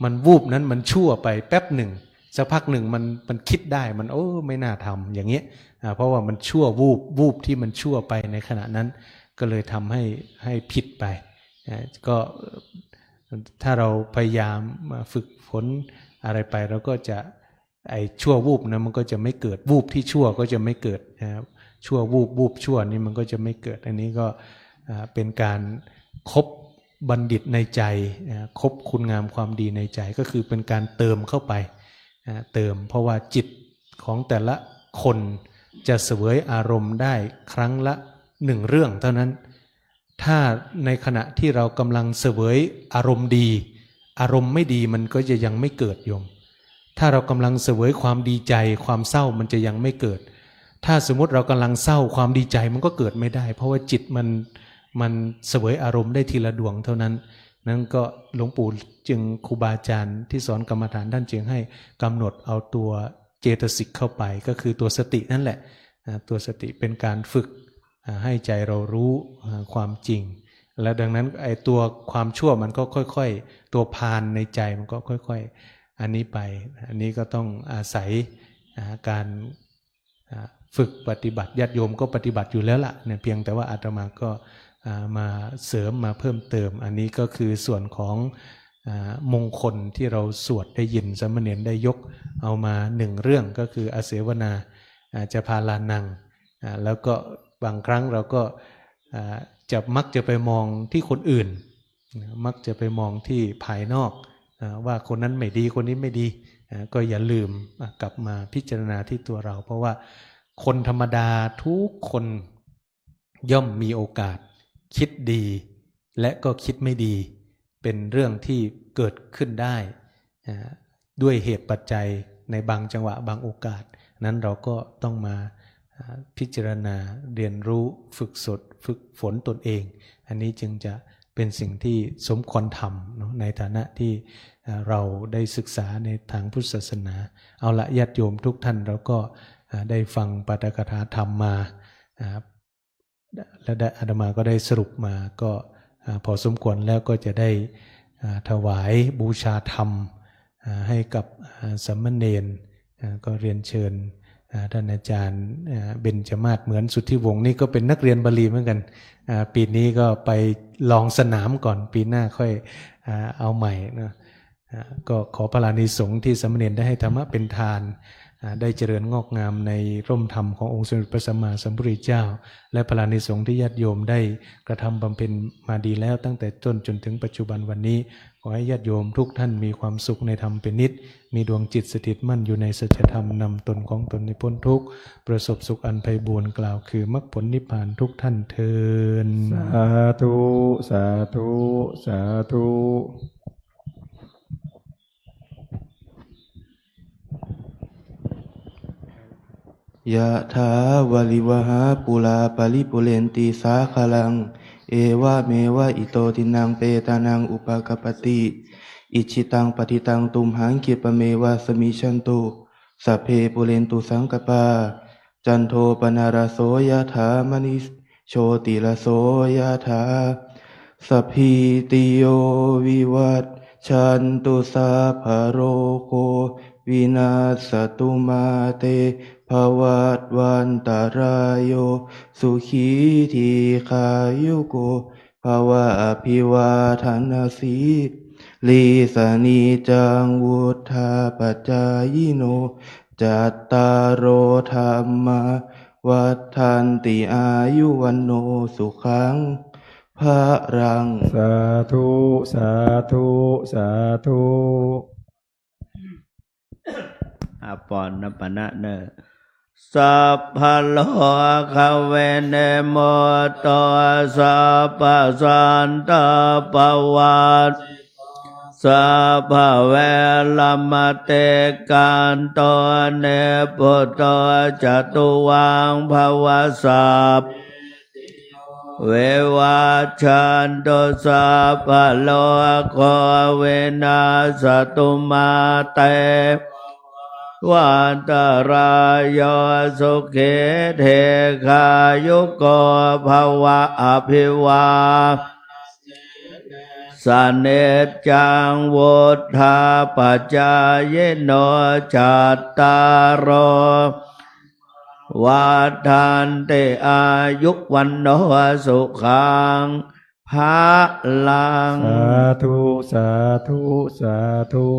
มันวูบนั้นมันชั่วไปแป๊บหนึ่งสักพักหนึ่งมันคิดได้มันไม่น่าทำอย่างเงี้ยเพราะว่ามันชั่ววูบที่มันชั่วไปในขณะนั้นก็เลยทำให้ผิดไปก็ถ้าเราพยายามมาฝึกฝนอะไรไปเราก็จะชั่ววูบนะมันก็จะไม่เกิดวูบที่ชั่วก็จะไม่เกิดนะครับชั่ววูบชั่วนี่มันก็จะไม่เกิดอันนี้ก็เป็นการคบบัณฑิตในใจคบคุณงามความดีในใจก็คือเป็นการเติมเข้าไปเติมเพราะว่าจิตของแต่ละคนจะเสวยอารมณ์ได้ครั้งละหนึ่งเรื่องเท่านั้นถ้าในขณะที่เรากำลังเสวยอารมณ์ดีอารมณ์ไม่ดีมันก็จะยังไม่เกิดโยมถ้าเรากำลังเสวยความดีใจความเศร้ามันจะยังไม่เกิดถ้าสมมติเรากำลังเศร้าความดีใจมันก็เกิดไม่ได้เพราะว่าจิตมันเสวยอารมณ์ได้ทีละดวงเท่านั้นนั่นก็หลวงปู่จึงครูบาอาจารย์ที่สอนกรรมฐานท่านจึงให้กำหนดเอาตัวเจตสิกเข้าไปก็คือตัวสตินั่นแหละตัวสติเป็นการฝึกให้ใจเรารู้ความจริงและดังนั้นไอ้ตัวความชั่วมันก็ค่อยๆตัวพาลในใจมันก็ค่อยๆอันนี้ไปอันนี้ก็ต้องอาศัยการ ฝึกปฏิบัติญาติโยมก็ปฏิบัติอยู่แล้วล่ะเนี่ยเพียงแต่ว่าอาตมาก็มาเสริมมาเพิ่มเติมอันนี้ก็คือส่วนของมงคลที่เราสวดได้ยินสามเณรได้ยกเอามาหนึ่งเรื่องก็คืออาเสวนาจะพาลานังแล้วก็บางครั้งเราก็มักจะไปมองที่คนอื่นมักจะไปมองที่ภายนอกว่าคนนั้นไม่ดีคนนี้ไม่ดีก็อย่าลืมกลับมาพิจารณาที่ตัวเราเพราะว่าคนธรรมดาทุกคนย่อมมีโอกาสคิดดีและก็คิดไม่ดีเป็นเรื่องที่เกิดขึ้นได้ด้วยเหตุปัจจัยในบางจังหวะบางโอกาสนั้นเราก็ต้องมาพิจารณาเรียนรู้ฝึกฝนตนเองอันนี้จึงจะเป็นสิ่งที่สมควรทำในฐานะที่เราได้ศึกษาในทางพุทธศาสนาเอาละญาติโยมทุกท่านเราก็ได้ฟังปาฐกถาธรรมมาและอาตมาก็ได้สรุปมาก็พอสมควรแล้วก็จะได้ถวายบูชาธรรมให้กับสามเณรก็เรียนเชิญท่านอาจารย์เบญจมาศเหมือนสุทธิวงศ์นี่ก็เป็นนักเรียนบาลีเหมือนกันปีนี้ก็ไปลองสนามก่อนปีหน้าค่อยเอาใหม่นะก็ขอพระอานิสงส์ที่สามเณรได้ให้ธรรมะเป็นทานได้เจริญงอกงามในร่มธรรมขององค์สมเด็จพระสัมมาสัมพุทธเจ้าและพระอานิสงส์ที่ญาติโยมได้กระทำบำเพ็ญมาดีแล้วตั้งแต่ต้นจนถึงปัจจุบันวันนี้ขอให้ญาติโยมทุกท่านมีความสุขในธรรมเป็นนิจมีดวงจิตสถิตมั่นอยู่ในสัจธรรมนำตนของตนในพ้นทุกข์ประสบสุขอันไพบูรย์กล่าวคือมรรคผลนิพพานทุกท่านเทอญสาธุสาธุสาธุยะถาวาลิวหาปุราปริปุเรนติสาคลังเอวะเมวะอิโตทินังเปตานังอุปกปปติอิชิตังปฏิตังตุมหังคิปะเมวะสมิชันตุสัพเพปุเรนตุสังกปาจันโทปนาราโสยะถามณิโชติราโสยะถาสัพพิติโยวิวัตชันตุสัพพะโรโควินาศตุมาเตภวัตวันตรายโยสุขีทีขายุโกภวะอภิวาทนาสีลีสานิจังวุธาปัจจายโนจัตตารโอธรรมวัฏฐันติอายุวันโนสุขังพระรังสาธุสาธุสาธุปอนนปนะเนสัพพะโลกเวเนโมโตสัพพะสันตปวัตสัพพะเวลมเตกันโตเนปุตโตจตุวังภวสัพเววัชันตุสัพพะโลกเวนัสตุมาเตวันตรายโยสุขิเทคายุโกภวะอภิวาสเนจจังวุธาปัจจายโนจัตตารโอวัฏฐันติอายุวันโนสุขังภะลังสาธุสาธุสาธุ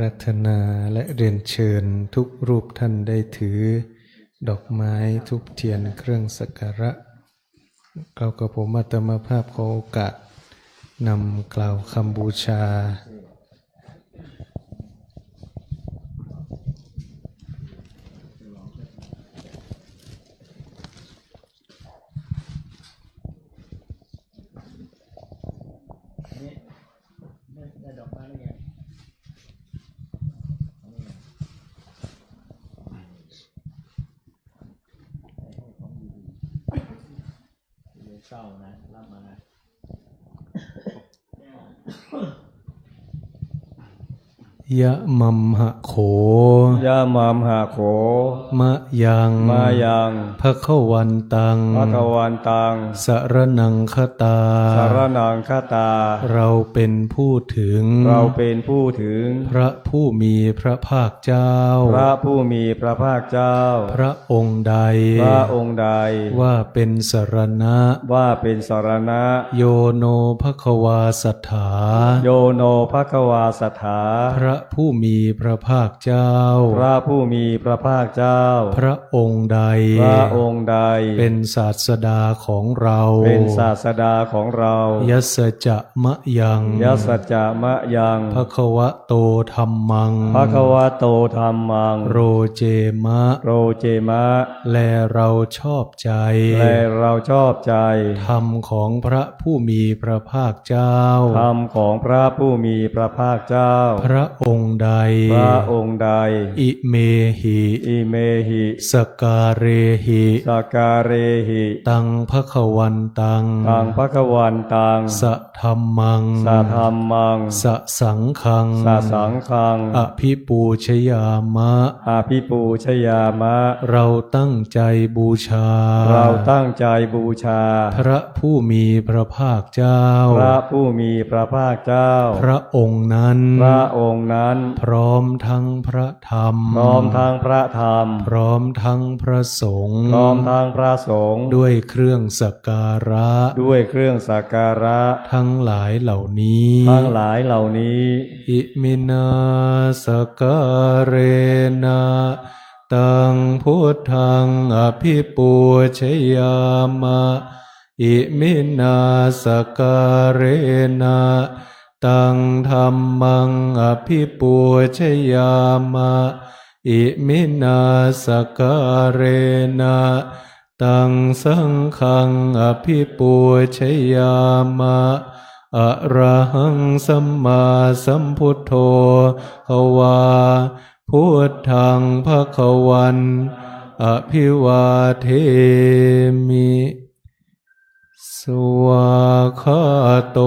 รัตนาและเรียนเชิญทุกรูปท่านได้ถือดอกไม้ทุกเทียนเครื่องสักการะกล่าวกับผมอัตมาภาพขอโอกาสนำกล่าวคำบูชาเศร้านะรับมานะ ยะมัมหะโข ยะมัมหะโข มะยัง มายัง ภคะวันตัง ภะคะวันตัง สรณังคตา สารนังคตา เราเป็นผู้ถึง เราเป็นผู้ถึง พระผู้มีพระภาคเจ้า พระผู้มีพระภาคเจ้า พระองค์ใด พระองค์ใด ว่าเป็นสรณะ ว่าเป็นสรณะ โยโนภควาสัทธา โยโนภควาสถา พระผู้มีพระภาคเจ้า พระผู้มีพระภาคเจ้า พระองค์ใด พระองค์ใด เป็นศาสดาของเรา เป็นศาสดาของเรา ยัสจะมะยัง ยัสสจะมะยัง ภควะโตธัมมัง ภควะโตธัมมัง โรเจมะ โรเจมะ แลเราชอบใจ และเราชอบใจ ธรรมของพระผู้มีพระภาคเจ้า ธรรมของพระผู้มีพระภาคเจ้า พระองค์ใด พระองค์ใด อิเมหิ อิเมหิ สการเรหิ สการเรหิ ตังภควันตัง ตังภควันตัง สะธัมมัง สะธัมมัง สะสังคัง สะสังฆัง อภิปูชยามะ อาภิปูชยามะ เราตั้งใจบูชา เราตั้งใจบูชา พระผู้มีพระภาคเจ้า พระผู้มีพระภาคเจ้า พระองค์นั้น พระองค์นั้น พร้อมทั้งพระธรรม พร้อมทั้งพระธรรม พร้อมทั้งพระสงฆ์ พร้อมทั้งพระสงฆ์ ด้วยเครื่องสักการะ ด้วยเครื่องสักการะ ทั้งหลายเหล่านี้ ทั้งหลายเหล่านี้ อิมินาสการเรนะตังพุทธังอภิปูชยามะอิมินาสการเรนะตังธัมมังอภิปูชยามะอิมินาสการเรนะตังสังฆังอภิปูชยามะอะระหังสัมมาสัมพุทโธภวาพุทธังภควันอภิวาเทมิสวาคาโต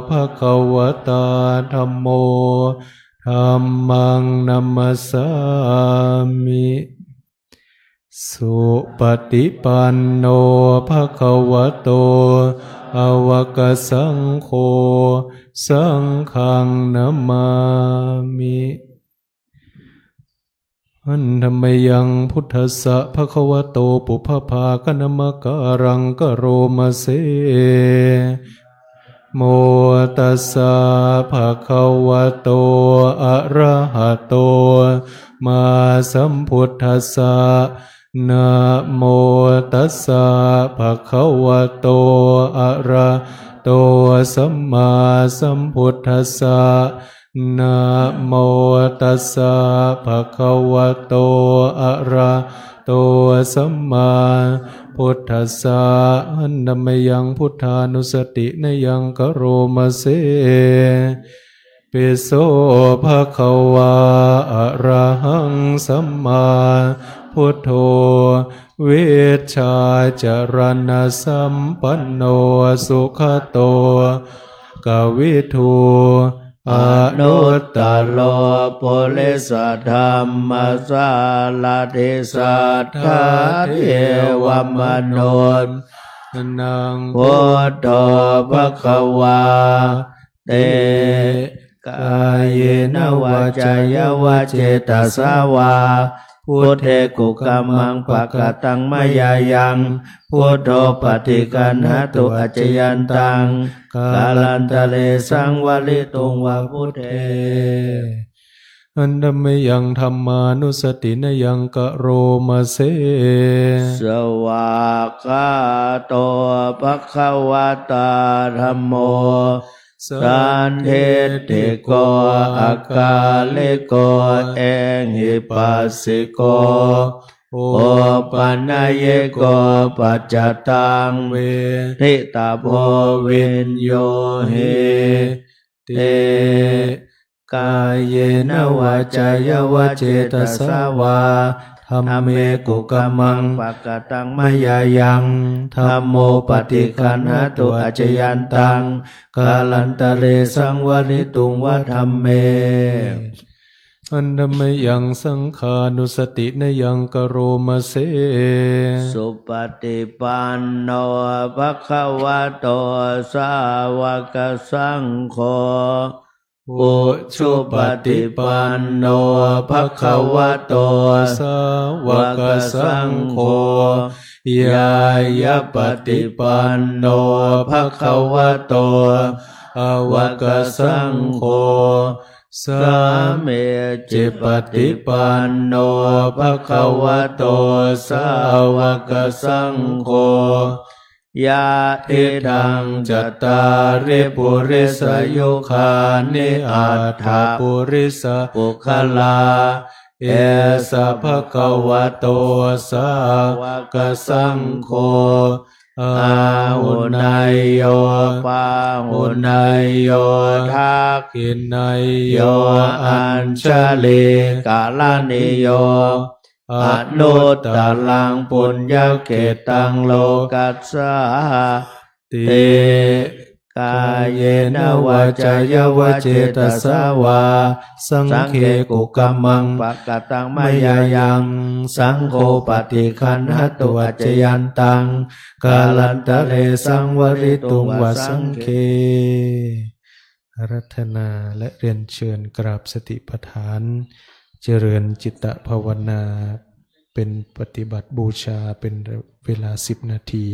ภควตาธัมโมธัมมังนัมมัสสามิสุปฏิปันโนภควโตอวกสังโฆสังฆังนามามิอันธรรมยังพุทธัสสะภควโตปุพพากนมการังกโรมเสโมตัสสะภควโตอะระหะโตมาสัมพุทธัสสะนะโมตัสสะภควโตอะระโตสัมมาสัมพุทธัสสะนะโมตัสสะภควโตอะระโตสัมมาพุทธัสสะอันนมยังพุทธานุสตินยังกโรมเสปิโสภควาอะระหังสัมมาพุทโธเวชชาจรณะสัมปันโนสุขโตกวิทูอนุตตโลปุริสธรรมสาลติสัทธาเทวมนุษย์นังพุทโธภควาเตกายนวาจายวาเจตสาวาพุทเทกุกัมมังปะกะตังมายายังพุทโธปฏิกันหตุอัจจยันตังกาลันทะเลสังวลิตุงวะพุทเทอันดมยังธรรมานุสตินยังกะโรมาเสสวากขาโตภควตาธัมโมสันเทติโกอากาลิโกเอหิปัสสิโกโอปัญญโกปัจจตังเวทิตาโพวินโยหิเตกายเยนวาจายวาเจตสาวาธัมเมกุกัมมังปะกะตังมายายังธัมโมปฏิคันหตุอัจจยันตังกาลันตะเลสังวริตุงวะธัมเม อันธรรมยังสังขานุสตินยังกโรมเส สุปฏิปันโนภะคะวะโตสาวกสังโฆอุชุปฏิปันโนภะคะวะโตสาวกสังโฆ ยายะปฏิปันโนภะคะวะโตอวกสังโฆ สาเมจิปฏิปันโนภะคะวะโตสาวกสังโฆยาอิดังจัตตาริปุริสยุคานิอัตถะปุริสปุคลาเอสะภะคะวะโตสาวกสังโฆอาหุนายโยปาหุนายโยทักขินายโยโยอัญชลีกาลนิโยอนุตตลังปุญญเกตังโลกัสสะติ เตกายเยนวาจายวเจตสาวาสังเคกุกรรมังปะกตังมายายังสังโฆปฏิคันหตุอัจจยันตังกาลันตะเรสังวริตุงวสังเค อารัธนาและเรียนเชิญกราบสติปัฏฐานเจริญจิตตภาวนาเป็นปฏิบัติบูชาเป็นเวลา10 นาที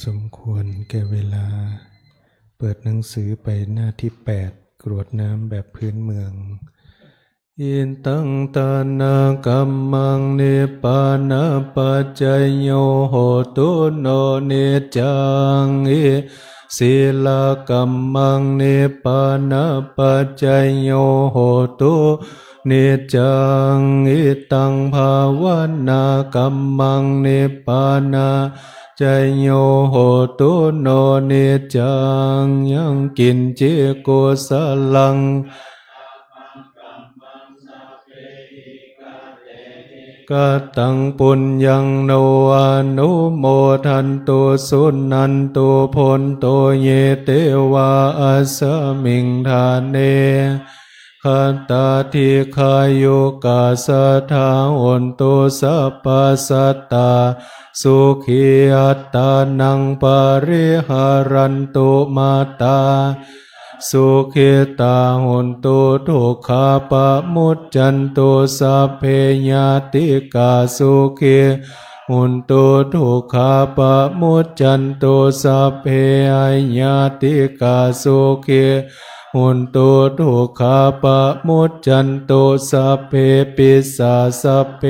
สมควรแก่เวลาเปิดหนังสือไปหน้าที่8กรวดน้ำแบบพื้นเมืองอินตังตานากัมมังเนปานาปัจจยโยโหตุโนเนจังอิศีลกัมมังเนปานาปัจจยโยโหตุเนจังอิตังภาวนากัมมังเนปานาจยโยโหตุโนเนจังยังกินเจโกสลังกตังปุญญังโนอนุโมทันตุสุนันตุพลโตเยเตวาอัสมิงทาเนขัตตาทิคายุกาสัทธาหุนตุสัพพสัตตาสุขีอัตตานังปริหารันตุมาตาสุขิตาหุนตุทุกขาปะมุจจันตุสัพเพญาติกาสุขิหุนตุทุกขาปะมุจจันตุสัพเพญาติกาสุขิหุนตุทุกขาปะมุจจันตุสัพเพปิสาสัพเพ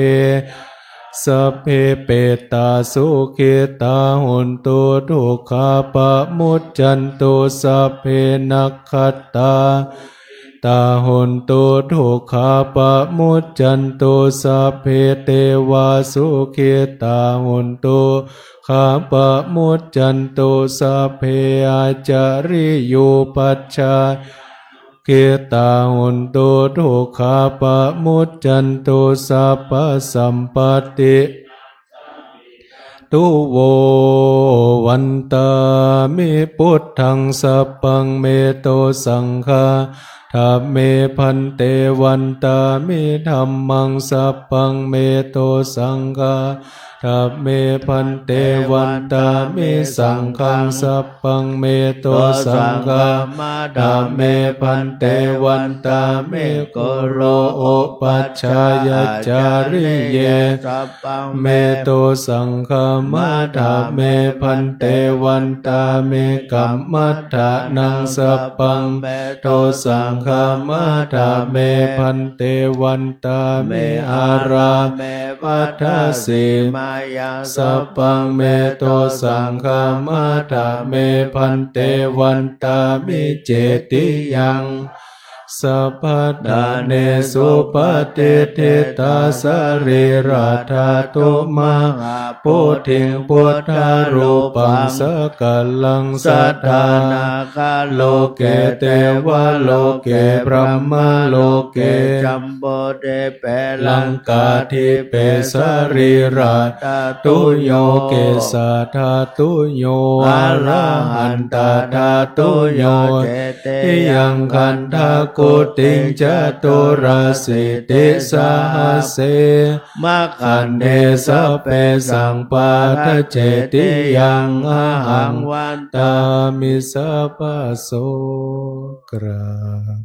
สัพเพเปตาสุขิตาหุนตุทุกขาปะมุจจันตุสัพเพนักขัตตาตาหุนตุทุกขาปะมุจจันตุสัพเพเทวาสุขิตาหุนตุขาปะมุจจันตุสัพเพอาจาริยุปัชฌาเกตาหุนตุทุกขาปะมุจจันตุสัพพสัมปติตุโววันตามิพุทธังสัพพังเมโตสังฆาธัมเมพันเตวันตามิธัมมังสัพพังเมโตสังฆาธัมเมพันเตวันตามิสังฆังสัพพังเมโตสังฆาธัมเมพันเตวันตามิโกโรโอปัชฌายจาริเยสัพพังเมโตสังฆามาธัมเมพันเตวันตามิกัมมัฏฐานังสัพพังเมโตสังฆามาธัมเมพันเตวันตามิอาราเมวัฏฐสีมาสัพพังเมโตสังฆามาธัมเมพันเตวันตามิเจติยังสัพพทาเนสุปฏิทิตาสรีราธาตุมาปุถิงพุทธารูปังสกัลลังสัทธานาคาโลเกเตวะโลเกพรหมโลเกจัมโบเดเปลังกาทิเปสรีราธาตุโยเกสาธาตุโยอะระหันตาธาตุโยเจเตยังคันธากุติงจตุราสิติสหัสเสมะขันเดสเปสังปาทเจติยังอาหังวันตามิสัพพโสกราบ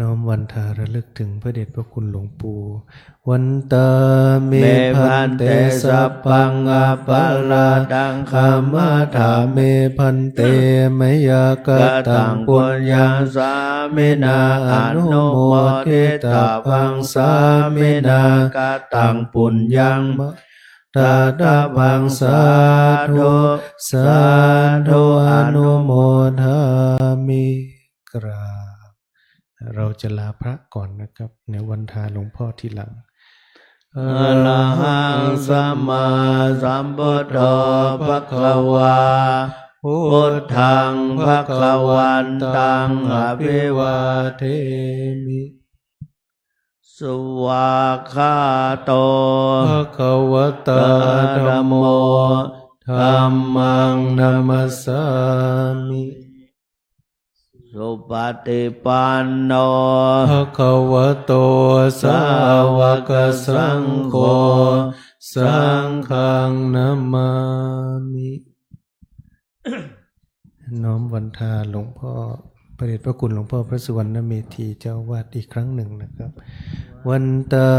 น้อมวันทาระลึกถึงพระเดชพระคุณหลวงปู่วันตาเมพันเตสัพพังอาปาลาดังคามาถาเมพันเตมยากตังปุญญังสามินาอนุโมทิตาพังสามินากตังปุญญังตาตาพังสาธุสาธุอนุโมทามิกราเราจะลาพระก่อนนะครับในวันทาหลวงพ่อที่หลังอะระหังสัมมาสัมพุทโธภควาพุทธังภควันตังอภิวาเทมิสุวาคาโตภควตาธัมโมธัมมังนัมสสามิสุปฏิปันโนภควโตสาวกสังโฆสังฆังนามามิ น้อมวันทาหลวงพ่อ พระเดชพระคุณหลวงพ่อพระสุวรรณเมธีเจ้าวาดอีกครั้งหนึ่งนะครับ วันตา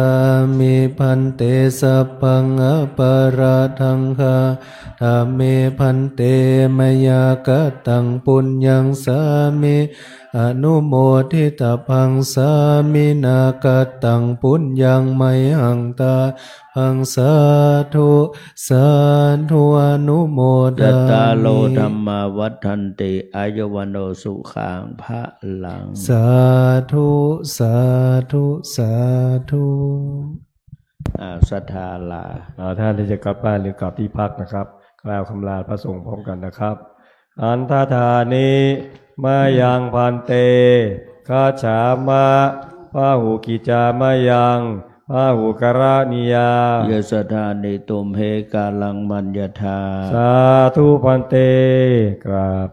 มิพันเตสัพพังอปาราทังคาธาเมพันเตมยากตังปุญญังสามิอนุโมทิตาพังสามินากตังปุญญังไมหังตาพังสาธุสาธุอนุโมทา ยัต มิ ตาโลธรรมาวัฏันติอายุวันโนสุขังพระลัง สาธุสาธุสาธุ สัทธาลา ท่านที่จะกลับบ้านหรือกลับที่พักนะครับกล่าวคำลาพระสงฆ์พร้อมกันนะครับ อันทธานิมายังพันเตคาฉามะพาหุกิจามะยังพาหุกระนิยา ยสถานิตุมเหกาลังมัญญทา สาธุพันเตกราบ